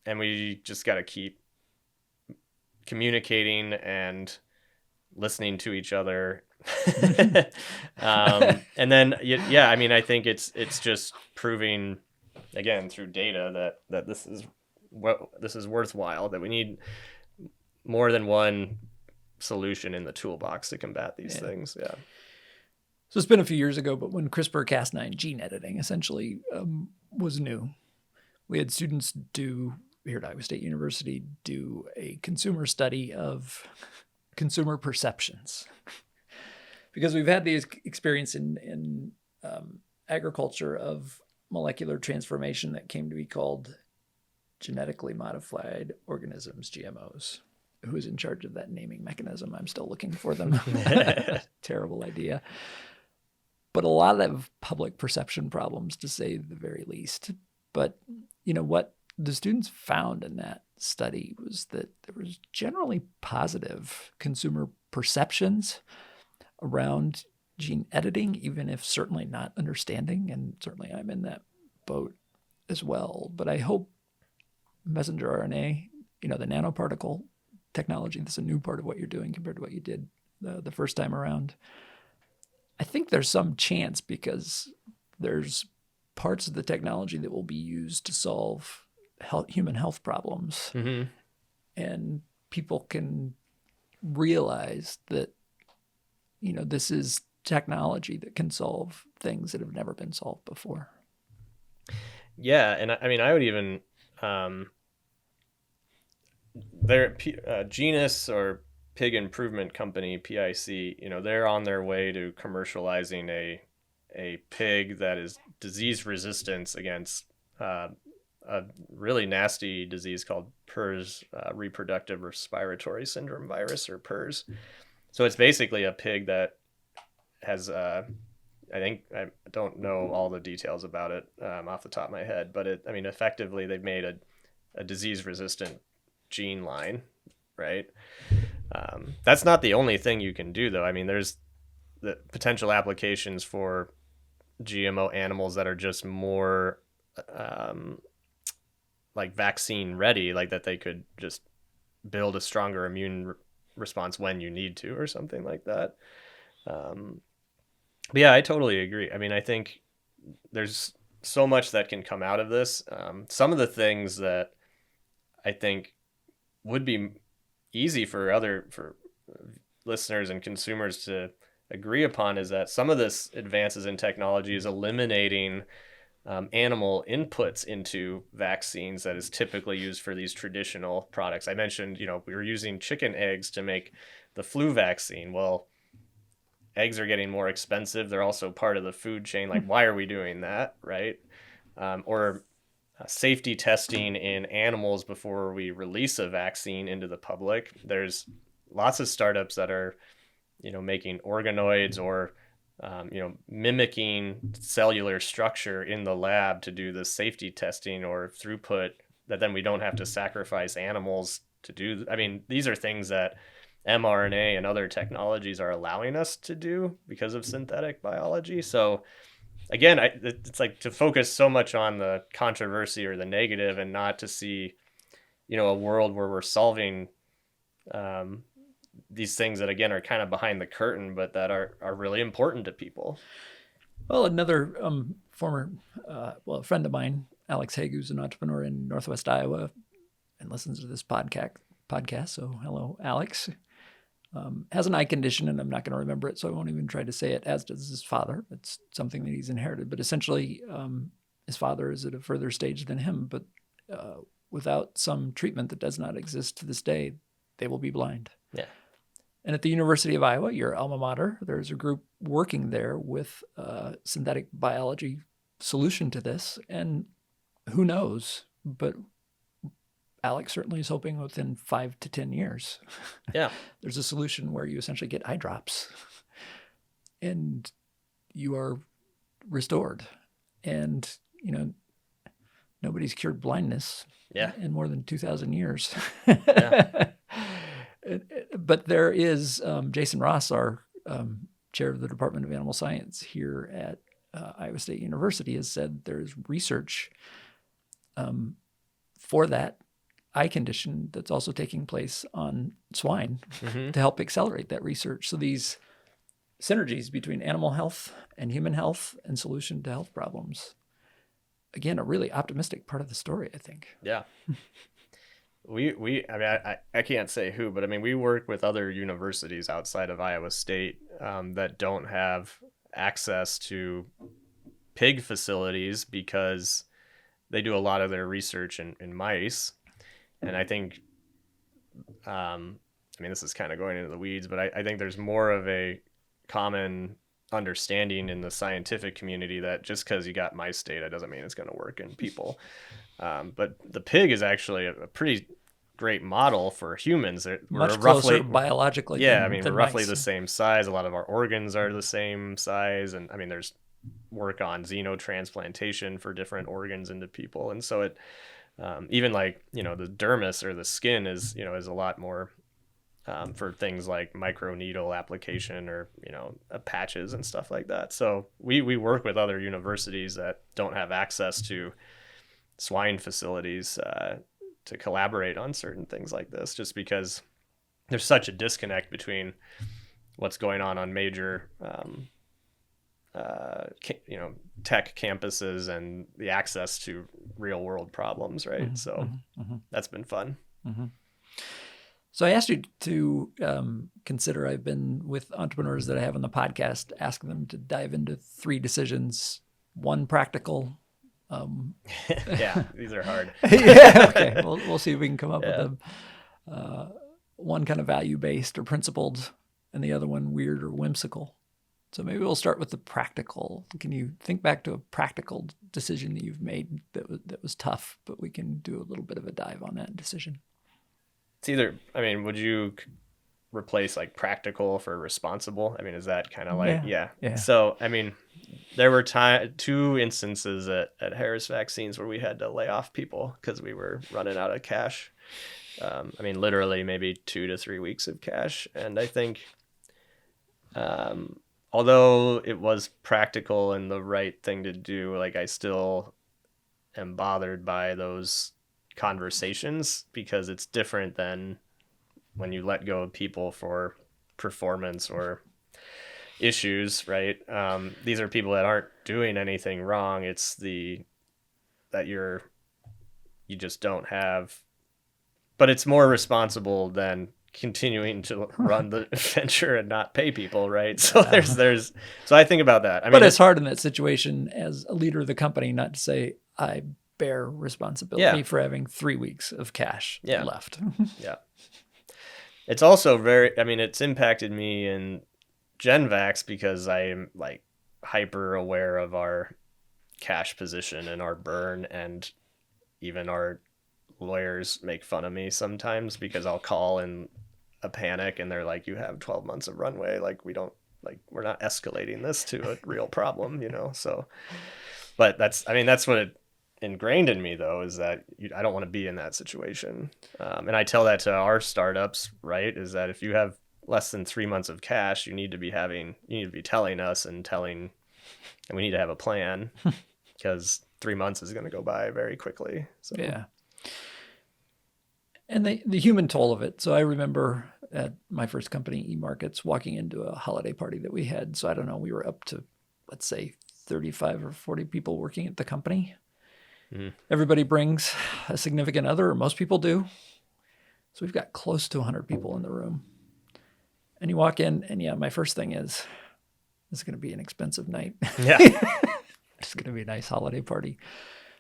and we just got to keep communicating and listening to each other. And then, yeah, I mean, I think it's just proving again through data that this is worthwhile, that we need more than one solution in the toolbox to combat these things. Yeah. So it's been a few years ago, but when CRISPR-Cas9 gene editing essentially was new, we had students here at Iowa State University do a consumer study of consumer perceptions. Because we've had the experience in agriculture of molecular transformation that came to be called genetically modified organisms, GMOs. Who's in charge of that naming mechanism? I'm still looking for them. Terrible idea. But a lot of public perception problems, to say the very least. But what the students found in that study was that there was generally positive consumer perceptions around gene editing, even if certainly not understanding, and certainly I'm in that boat as well. But I hope messenger RNA, the nanoparticle technology, that's a new part of what you're doing compared to what you did the first time around. I think there's some chance because there's parts of the technology that will be used to solve human health problems. Mm-hmm. And people can realize that, this is technology that can solve things that have never been solved before. Yeah, and I mean, I would even their Genus or Pig Improvement Company (PIC), they're on their way to commercializing a pig that is disease resistant against a really nasty disease called PRRS, reproductive respiratory syndrome virus, or PRRS. So it's basically a pig that has I don't know all the details about it off the top of my head, but effectively they've made a disease resistant gene line, right? That's not the only thing you can do, though. I mean, there's the potential applications for GMO animals that are just more like vaccine ready, like that they could just build a stronger immune response when you need to, or something like that. But yeah, I totally agree. I mean, I think there's so much that can come out of this. Some of the things that I think would be easy for listeners and consumers to agree upon is that some of this advances in technology is eliminating animal inputs into vaccines that is typically used for these traditional products. I mentioned, we were using chicken eggs to make the flu vaccine. Well, eggs are getting more expensive. They're also part of the food chain. Like, why are we doing that, right? Or safety testing in animals before we release a vaccine into the public. There's lots of startups that are, making organoids or, mimicking cellular structure in the lab to do the safety testing or throughput that then we don't have to sacrifice animals to do. I mean, these are things that mRNA and other technologies are allowing us to do because of synthetic biology. So again, it's like to focus so much on the controversy or the negative and not to see, a world where we're solving these things that, again, are kind of behind the curtain, but that are really important to people. Well, another former, a friend of mine, Alex Haig, who's an entrepreneur in Northwest Iowa and listens to this podcast. So hello, Alex. Has an eye condition, and I'm not going to remember it, so I won't even try to say it, as does his father. It's something that he's inherited. But essentially, his father is at a further stage than him. But without some treatment that does not exist to this day, they will be blind. Yeah. And at the University of Iowa, your alma mater, there's a group working there with a synthetic biology solution to this. And who knows, but Alex certainly is hoping within 5 to 10 years, yeah, there's a solution where you essentially get eye drops and you are restored. And, nobody's cured blindness in more than 2,000 years. Yeah. But there is Jason Ross, our chair of the Department of Animal Science here at Iowa State University, has said there's research for that eye condition that's also taking place on swine to help accelerate that research. So these synergies between animal health and human health and solution to health problems, again, a really optimistic part of the story, I think. Yeah. I can't say who, but I mean, we work with other universities outside of Iowa State that don't have access to pig facilities because they do a lot of their research in mice. And I think, this is kind of going into the weeds, but I think there's more of a common understanding in the scientific community that just because you got mice data doesn't mean it's going to work in people. But the pig is actually a pretty great model for humans. We're much closer biologically. Yeah, we're roughly mice. The same size. A lot of our organs are the same size, and there's work on xenotransplantation for different organs into people, and so it even the dermis or the skin is a lot more for things like microneedle application or, patches and stuff like that. So we work with other universities that don't have access to swine facilities to collaborate on certain things like this, just because there's such a disconnect between what's going on major tech campuses and the access to real world problems, right? Mm-hmm, So that's been fun. Mm-hmm. So I asked you to consider, I've been with entrepreneurs that I have on the podcast, asking them to dive into 3 decisions, 1 practical. Yeah, these are hard. Yeah, okay. We'll see if we can come up with them. 1 kind of value-based or principled, and the other one weird or whimsical. So maybe we'll start with the practical. Can you think back to a practical decision that you've made that was tough, but we can do a little bit of a dive on that decision? It's either, would you replace like practical for responsible? Is that kind of like, yeah. So, there were 2 instances at Harris Vaccines where we had to lay off people because we were running out of cash. Literally maybe 2 to 3 weeks of cash. And I think, although it was practical and the right thing to do, like I still am bothered by those conversations because it's different than when you let go of people for performance or issues, right? These are people that aren't doing anything wrong. It's that you just don't have, but it's more responsible than continuing to run the venture and not pay people, right? So so I think about that. But it's hard in that situation as a leader of the company not to say, I bear responsibility for having 3 weeks of cash left. Yeah. It's also it's impacted me in GenVax because I am like hyper aware of our cash position and our burn, and even our lawyers make fun of me sometimes because I'll call in a panic and they're like, you have 12 months of runway. Like we're not escalating this to a real problem, So, but that's what it ingrained in me though, is that I don't want to be in that situation. And I tell that to our startups, right? Is that if you have less than 3 months of cash, you need to be telling us and we need to have a plan because 3 months is going to go by very quickly. So yeah. And the human toll of it. So I remember at my first company, eMarkets, walking into a holiday party that we had. So I don't know, we were up to, let's say, 35 or 40 people working at the company. Mm-hmm. Everybody brings a significant other, or most people do. So we've got close to 100 people in the room. And you walk in, and my first thing is, this is going to be an expensive night. Yeah. It's going to be a nice holiday party.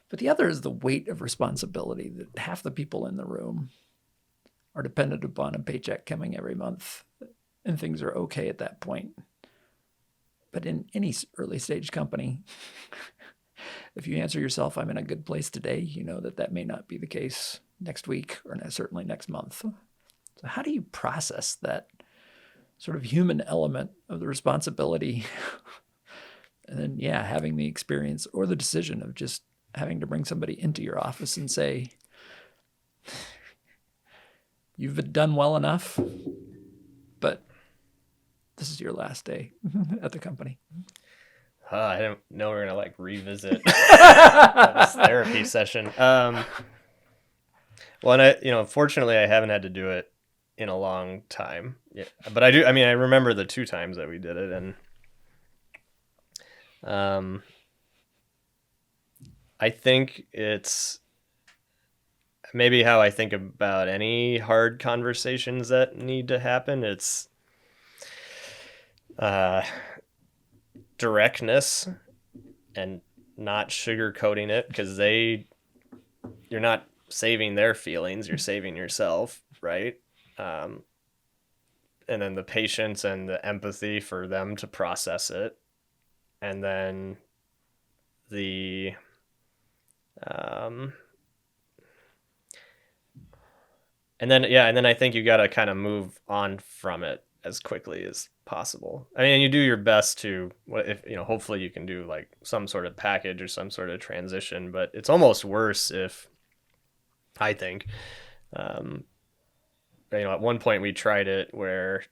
But the other is the weight of responsibility that half the people in the room are dependent upon a paycheck coming every month, and things are okay at that point. But in any early stage company, if you answer yourself, I'm in a good place today, you know that may not be the case next week or certainly next month. So how do you process that sort of human element of the responsibility and then, having the experience or the decision of just having to bring somebody into your office and say, you've done well enough, but this is your last day at the company. I don't know. We're going to revisit this therapy session. Well, and fortunately I haven't had to do it in a long time. Yeah, but I do. I remember the 2 times that we did it, and I think it's maybe how I think about any hard conversations that need to happen. It's directness and not sugarcoating it, because you're not saving their feelings, you're saving yourself, right? And then the patience and the empathy for them to process it, and then and then I think you got to kind of move on from it as quickly as possible. You do your best to, hopefully you can do some sort of package or some sort of transition, but it's almost worse if, I think, at one point we tried it where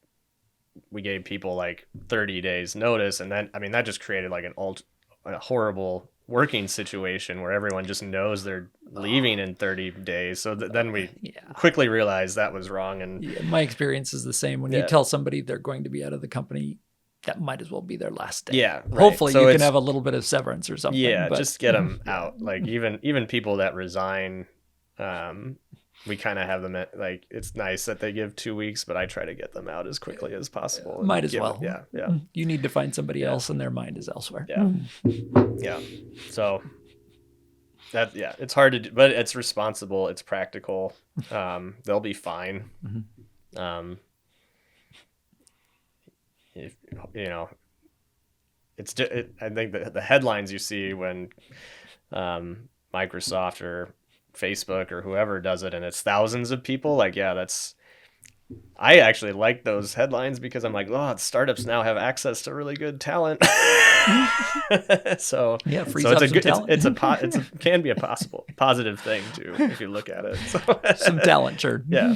we gave people like 30 days notice, and then that just created like a horrible working situation where everyone just knows they're leaving in 30 days. So then we quickly realized that was wrong. And my experience is the same. When you tell somebody they're going to be out of the company, that might as well be their last day. Yeah, right. Hopefully so you can have a little bit of severance or something. Yeah, but just get them out. Like even people that resign, we kind of have them at, like, it's nice that they give 2 weeks, but I try to get them out as quickly as possible. Might as well. Yeah. You need to find somebody else, and their mind is elsewhere. Yeah. So it's hard to do, but it's responsible. It's practical. They'll be fine. If I think that the headlines you see when Microsoft or Facebook or whoever does it and it's thousands of people, like, I actually like those headlines because I'm like, startups now have access to really good talent. So frees so up some talent. It can be a possible positive thing too if you look at it. So. Some talent, sure. Yeah.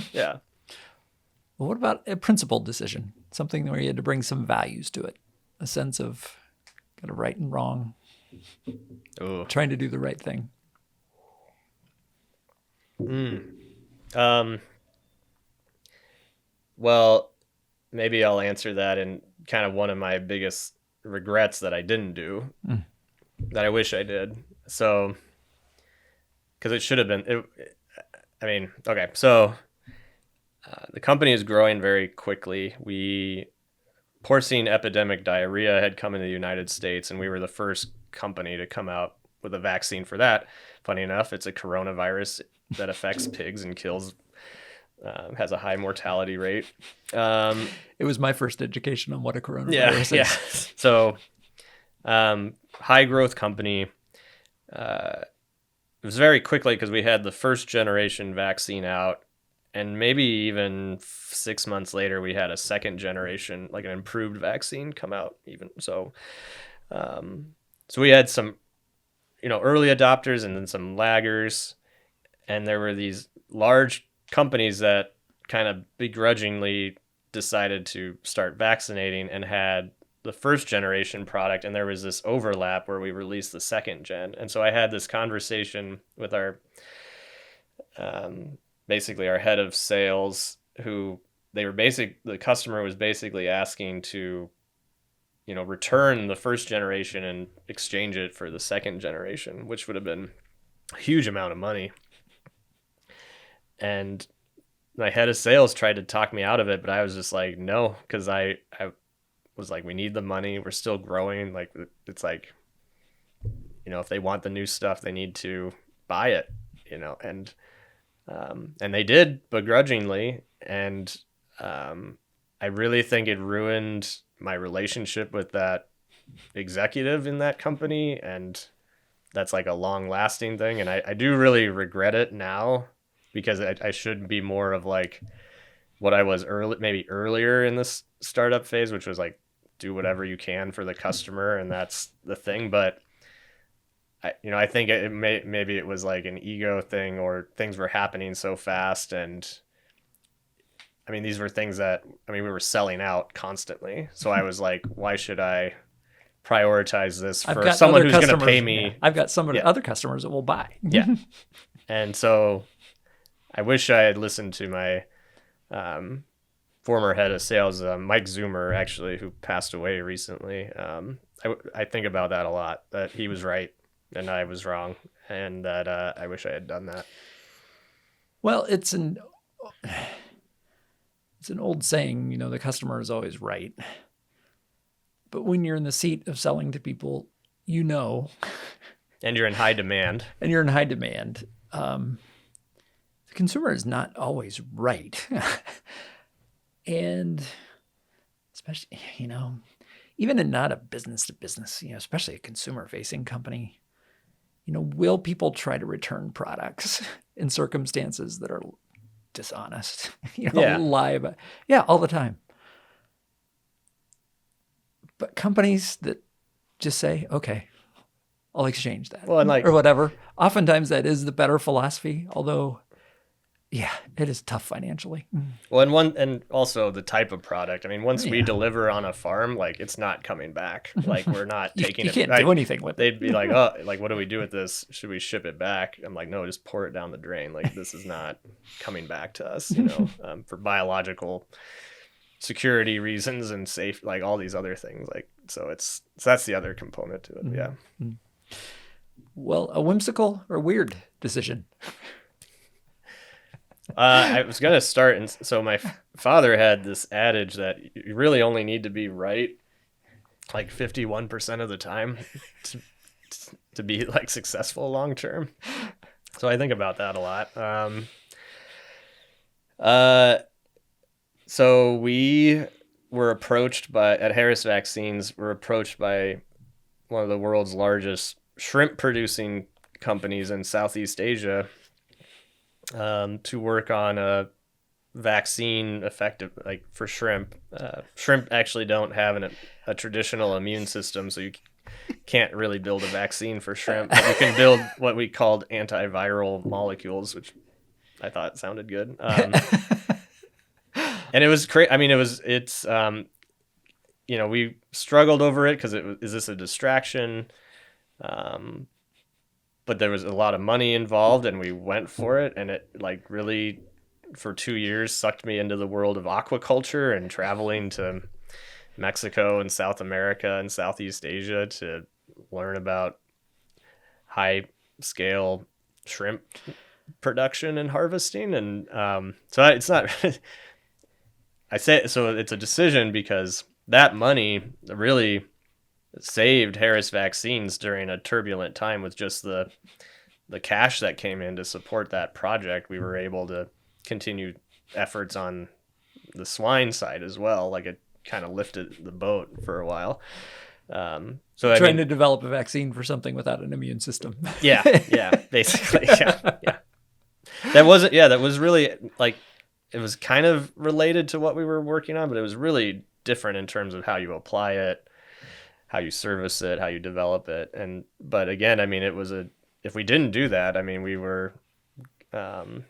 Well, what about a principled decision? Something where you had to bring some values to it, a sense of kind of right and wrong, trying to do the right thing. Well, maybe I'll answer that in kind of one of my biggest regrets that I didn't do, that I wish I did. So, because it should have been. Okay. So, the company is growing very quickly. Porcine epidemic diarrhea had come into the United States, and we were the first company to come out with a vaccine for that. Funny enough, it's a coronavirus that affects pigs and kills, has a high mortality rate. It was my first education on what a coronavirus is. Yeah. So, high growth company. It was very quickly because we had the first generation vaccine out, and maybe even 6 months later, we had a second generation, like an improved vaccine, come out. Even so, so we had some, early adopters and then some laggers. And there were these large companies that kind of begrudgingly decided to start vaccinating and had the first generation product. And there was this overlap where we released the second gen. And so I had this conversation with our, basically our head of sales, who the customer was basically asking to, return the first generation and exchange it for the second generation, which would have been a huge amount of money. And my head of sales tried to talk me out of it, but I was just like, no, because I was like, we need the money. We're still growing. Like, it's like, if they want the new stuff, they need to buy it, and they did begrudgingly. And I really think it ruined my relationship with that executive in that company. And that's like a long lasting thing. And I do really regret it now, because I should be more of like what I was earlier in this startup phase, which was like, do whatever you can for the customer. And that's the thing. But I think maybe it was like an ego thing, or things were happening so fast. And these were things that, we were selling out constantly. So I was like, why should I prioritize this for someone who's going to pay me? Yeah. I've got other customers that will buy. Yeah. And so I wish I had listened to my former head of sales, Mike Zoomer, actually, who passed away recently. I think about that a lot, that he was right and I was wrong, and that I wish I had done that. Well, it's an old saying, the customer is always right. But when you're in the seat of selling to people, and you're in high demand. The consumer is not always right. And especially, even in not a business to business, especially a consumer facing company, will people try to return products in circumstances that are dishonest, lie about? Yeah, all the time. But companies that just say, okay, I'll exchange that, or whatever. Oftentimes that is the better philosophy. Although, Yeah, it is tough financially. Well, and also the type of product. I mean, once we Yeah. deliver on a farm, like it's not coming back. Like we're not taking You it. can't Like, do anything with it. they'd be like, oh, like what do we do with this? Should we ship it back? I'm like, no, just pour it down the drain. Like this is not coming back to us. For biological security reasons and safe, like all these other things. Like so that's the other component to it. Yeah. Well, a whimsical or weird decision. I was gonna start, and so my father had this adage that you really only need to be right like 51% of the time to be like successful long term. So I think about that a lot. So we were approached at Harris Vaccines. We're approached by one of the world's largest shrimp producing companies in Southeast Asia. To work on a vaccine effective like for shrimp. Shrimp actually don't have a traditional immune system, so you can't really build a vaccine for shrimp. But you can build what we called antiviral molecules, which I thought sounded good. And it was great. I mean, we struggled over it because is this a distraction? But there was a lot of money involved, and we went for it, and it like really for 2 years sucked me into the world of aquaculture and traveling to Mexico and South America and Southeast Asia to learn about high scale shrimp production and harvesting. And so it's not I say so it's a decision because that money really saved Harris Vaccines during a turbulent time with just the cash that came in to support that project. We were able to continue efforts on the swine side as well. Like it kind of lifted the boat for a while. Trying to develop a vaccine for something without an immune system. Yeah, basically. Yeah. That was really like, it was kind of related to what we were working on, but it was really different in terms of how you apply it, how you service it, how you develop it. But again, I mean, if we didn't do that, I mean, we were, going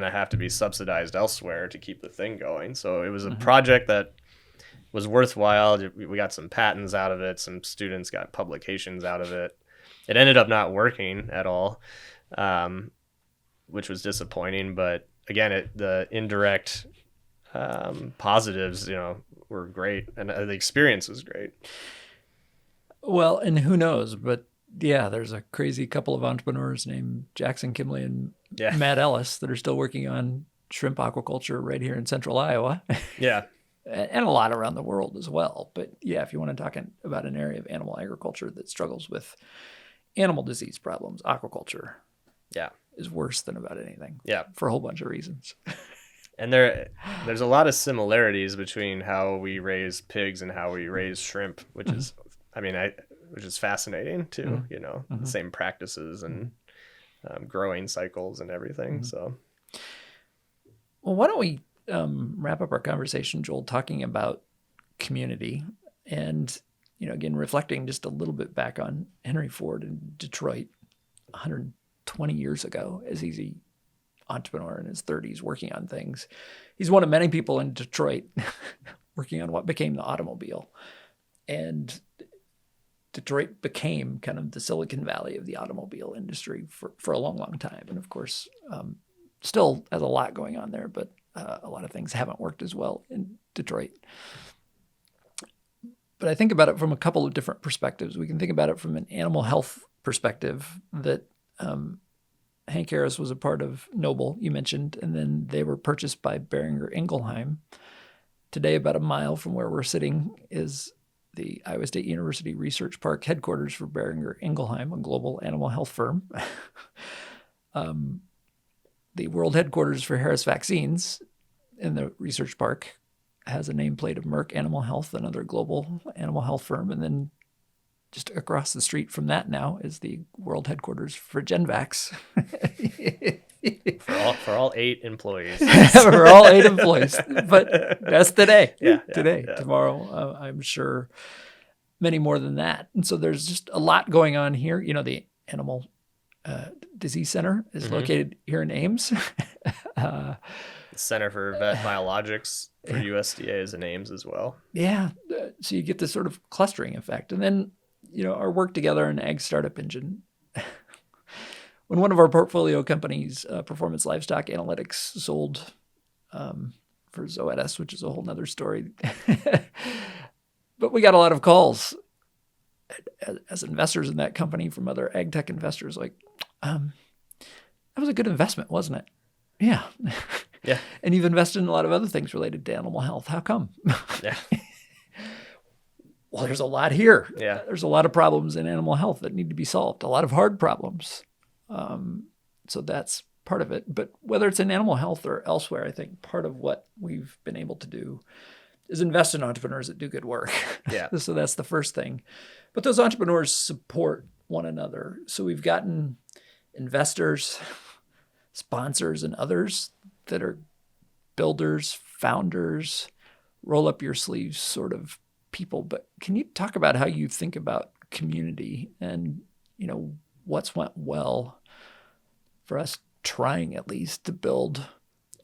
to have to be subsidized elsewhere to keep the thing going. So it was a project that was worthwhile. We got some patents out of it. Some students got publications out of it. It ended up not working at all, which was disappointing. But again, the indirect positives, were great, and the experience was great. Well, and who knows, but yeah, there's a crazy couple of entrepreneurs named Jackson Kimley and Matt Ellis that are still working on shrimp aquaculture right here in central Iowa. Yeah. And a lot around the world as well. But yeah, if you want to talk about an area of animal agriculture that struggles with animal disease problems, aquaculture is worse than about anything. Yeah. For a whole bunch of reasons. And there's a lot of similarities between how we raise pigs and how we raise shrimp, which is, which is fascinating too. The same practices and growing cycles and everything. So, well, why don't we wrap up our conversation, Joel, talking about community and, again, reflecting just a little bit back on Henry Ford in Detroit 120 years ago as he's a entrepreneur in his 30s working on things. He's one of many people in Detroit working on what became the automobile. And Detroit became kind of the Silicon Valley of the automobile industry for a long, long time. And of course, still has a lot going on there, but a lot of things haven't worked as well in Detroit. But I think about it from a couple of different perspectives. We can think about it from an animal health perspective that Hank Harris was a part of Noble, you mentioned, and then they were purchased by Boehringer Ingelheim. Today, about a mile from where we're sitting, is the Iowa State University Research Park headquarters for Boehringer Ingelheim, a global animal health firm. The world headquarters for Harris Vaccines in the research park has a nameplate of Merck Animal Health, another global animal health firm. And then just across the street from that now is the world headquarters for GenVax. for all 8 employees. For all 8 employees. But that's today. Today. Yeah. Tomorrow, I'm sure many more than that. And so there's just a lot going on here. The animal Disease Center is located here in Ames. The Center for Vet Biologics for USDA is in Ames as well. Yeah. So you get this sort of clustering effect. And then, our work together in Ag Startup Engine. When one of our portfolio companies, Performance Livestock Analytics, sold for Zoetis, which is a whole nother story. But we got a lot of calls as investors in that company from other ag tech investors like, that was a good investment, wasn't it? Yeah. Yeah. And you've invested in a lot of other things related to animal health. How come? Yeah. Well, there's a lot here. Yeah. There's a lot of problems in animal health that need to be solved, a lot of hard problems. So that's part of it. But whether it's in animal health or elsewhere, I think part of what we've been able to do is invest in entrepreneurs that do good work. Yeah. So that's the first thing. But those entrepreneurs support one another. So we've gotten investors, sponsors, and others that are builders, founders, roll up your sleeves sort of people. But can you talk about how you think about community and, what's went well for us trying at least to build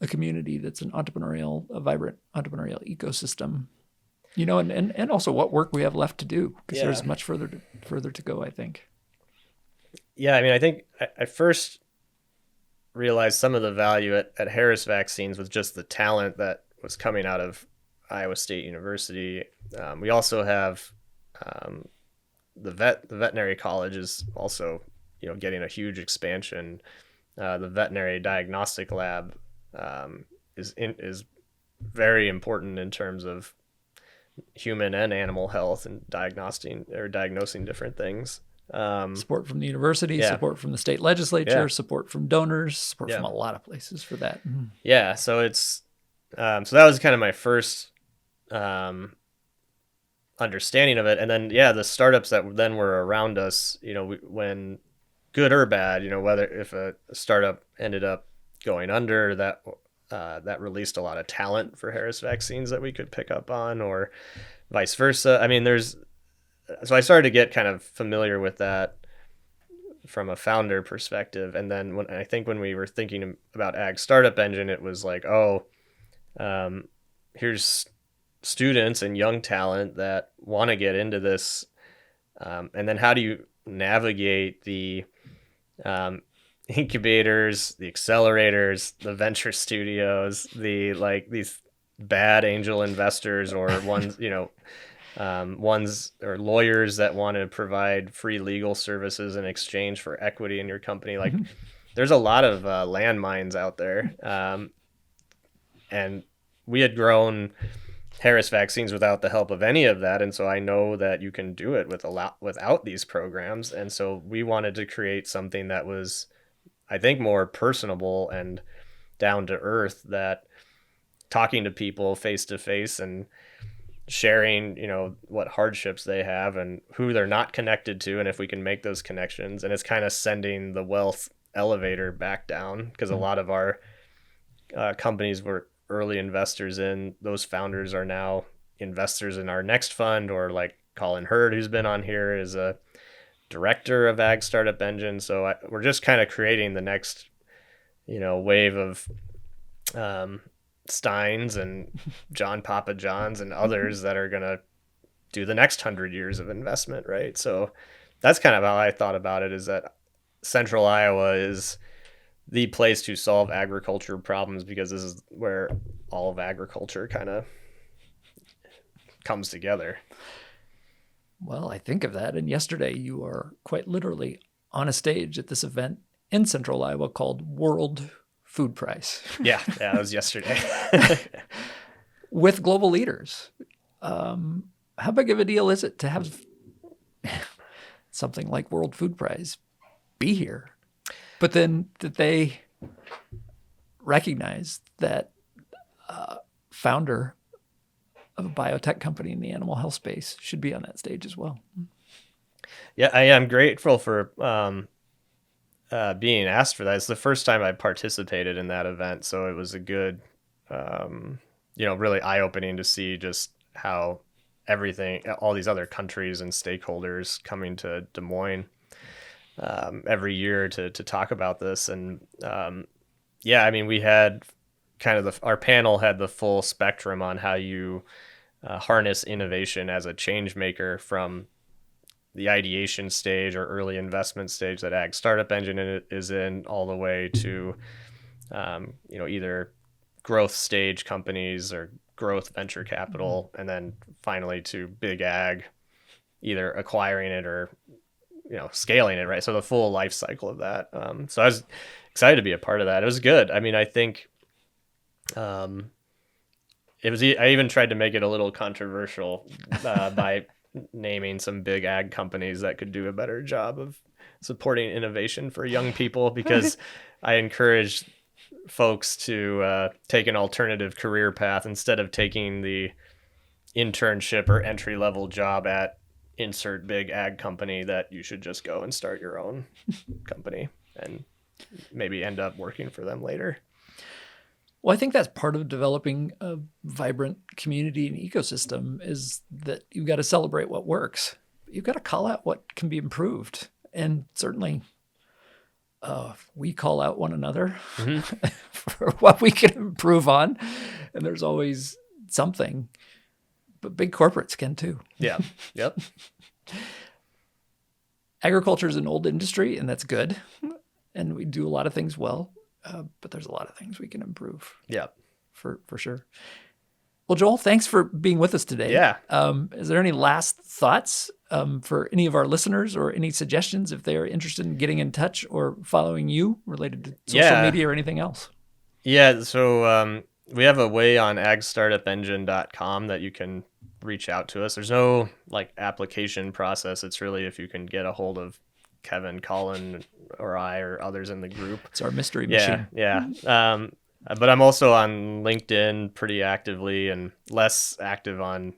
a community that's a vibrant entrepreneurial ecosystem, and also what work we have left to do, because there's much further to go, I think. Yeah, I mean, I think I first realized some of the value at Harris Vaccines was just the talent that was coming out of Iowa State University. We also have the veterinary college is also getting a huge expansion. The veterinary diagnostic lab is very important in terms of human and animal health and diagnosing different things. Support from the university, Yeah. support from the state legislature, Yeah. support from donors, support Yeah. from a lot of places for that. Yeah, so it's so that was kind of my first understanding of it, and then the startups that then were around us, when good or bad, whether if a startup ended up going under, that released a lot of talent for Harris Vaccines that we could pick up on, or vice versa. I mean, so I started to get kind of familiar with that from a founder perspective. And then when we were thinking about Ag Startup Engine, it was like, here's students and young talent that want to get into this. And then how do you navigate the incubators, the accelerators, the venture studios, these bad angel investors, or ones, ones or lawyers that want to provide free legal services in exchange for equity in your company. Like, there's a lot of landmines out there. And we had grown Harris Vaccines without the help of any of that. And so I know that you can do it without these programs. And so we wanted to create something that was, I think, more personable and down to earth, that talking to people face to face and sharing, what hardships they have and who they're not connected to, and if we can make those connections. And it's kind of sending the wealth elevator back down, because a lot of our companies were early investors in. Those founders are now investors in our next fund, or like Colin Hurd, who's been on here, is a director of Ag Startup Engine. So we're just kind of creating the next, wave of Steins and John Papa Johns and others that are going to do the next 100 years of investment, right? So that's kind of how I thought about it, is that Central Iowa is the place to solve agriculture problems, because this is where all of agriculture kind of comes together. Well, I think of that. And yesterday you were quite literally on a stage at this event in Central Iowa called World Food Price. Yeah, that was yesterday. With global leaders. How big of a deal is it to have something like World Food Prize be here? But then that they recognize that founder of a biotech company in the animal health space should be on that stage as well. Yeah, I am grateful for being asked for that. It's the first time I participated in that event, so it was a good, really eye-opening to see just how everything, all these other countries and stakeholders coming to Des Moines. every year to talk about this. And yeah, I mean, we had kind of our panel had the full spectrum on how you harness innovation as a change maker from the ideation stage or early investment stage that Ag Startup Engine is in, all the way to either growth stage companies or growth venture capital, and then finally to big ag, either acquiring it or scaling it, right? So the full life cycle of that. So I was excited to be a part of that. It was good. I mean, I think it was. I even tried to make it a little controversial by naming some big ag companies that could do a better job of supporting innovation for young people, because I encourage folks to take an alternative career path instead of taking the internship or entry level job at insert big ag company, that you should just go and start your own company and maybe end up working for them later. Well, I think that's part of developing a vibrant community and ecosystem, is that you've got to celebrate what works. You've got to call out what can be improved. And certainly we call out one another for what we can improve on. And there's always something. But big corporates can too. Yeah. Yep. Agriculture is an old industry, and that's good. And we do a lot of things well. But there's a lot of things we can improve. Yeah. For sure. Well, Joel, thanks for being with us today. Yeah. Is there any last thoughts for any of our listeners, or any suggestions if they are interested in getting in touch or following you related to social media or anything else? Yeah. So we have a way on agstartupengine.com that you can reach out to us. There's no application process. It's really if you can get a hold of Kevin, Colin, or I, or others in the group. It's our mystery machine. Yeah. But I'm also on LinkedIn pretty actively, and less active on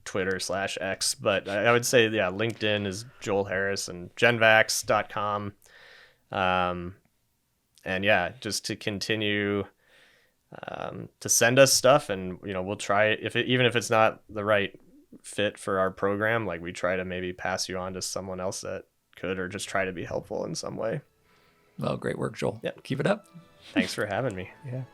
Twitter/X. But I would say, LinkedIn is Joel Harris, and GenVax.com. And just to continue to send us stuff, and we'll try it, even if it's not the right fit for our program. We try to maybe pass you on to someone else that could, or just try to be helpful in some way. Well, great work, Joel. Yep. Keep it up. Thanks for having me. Yeah.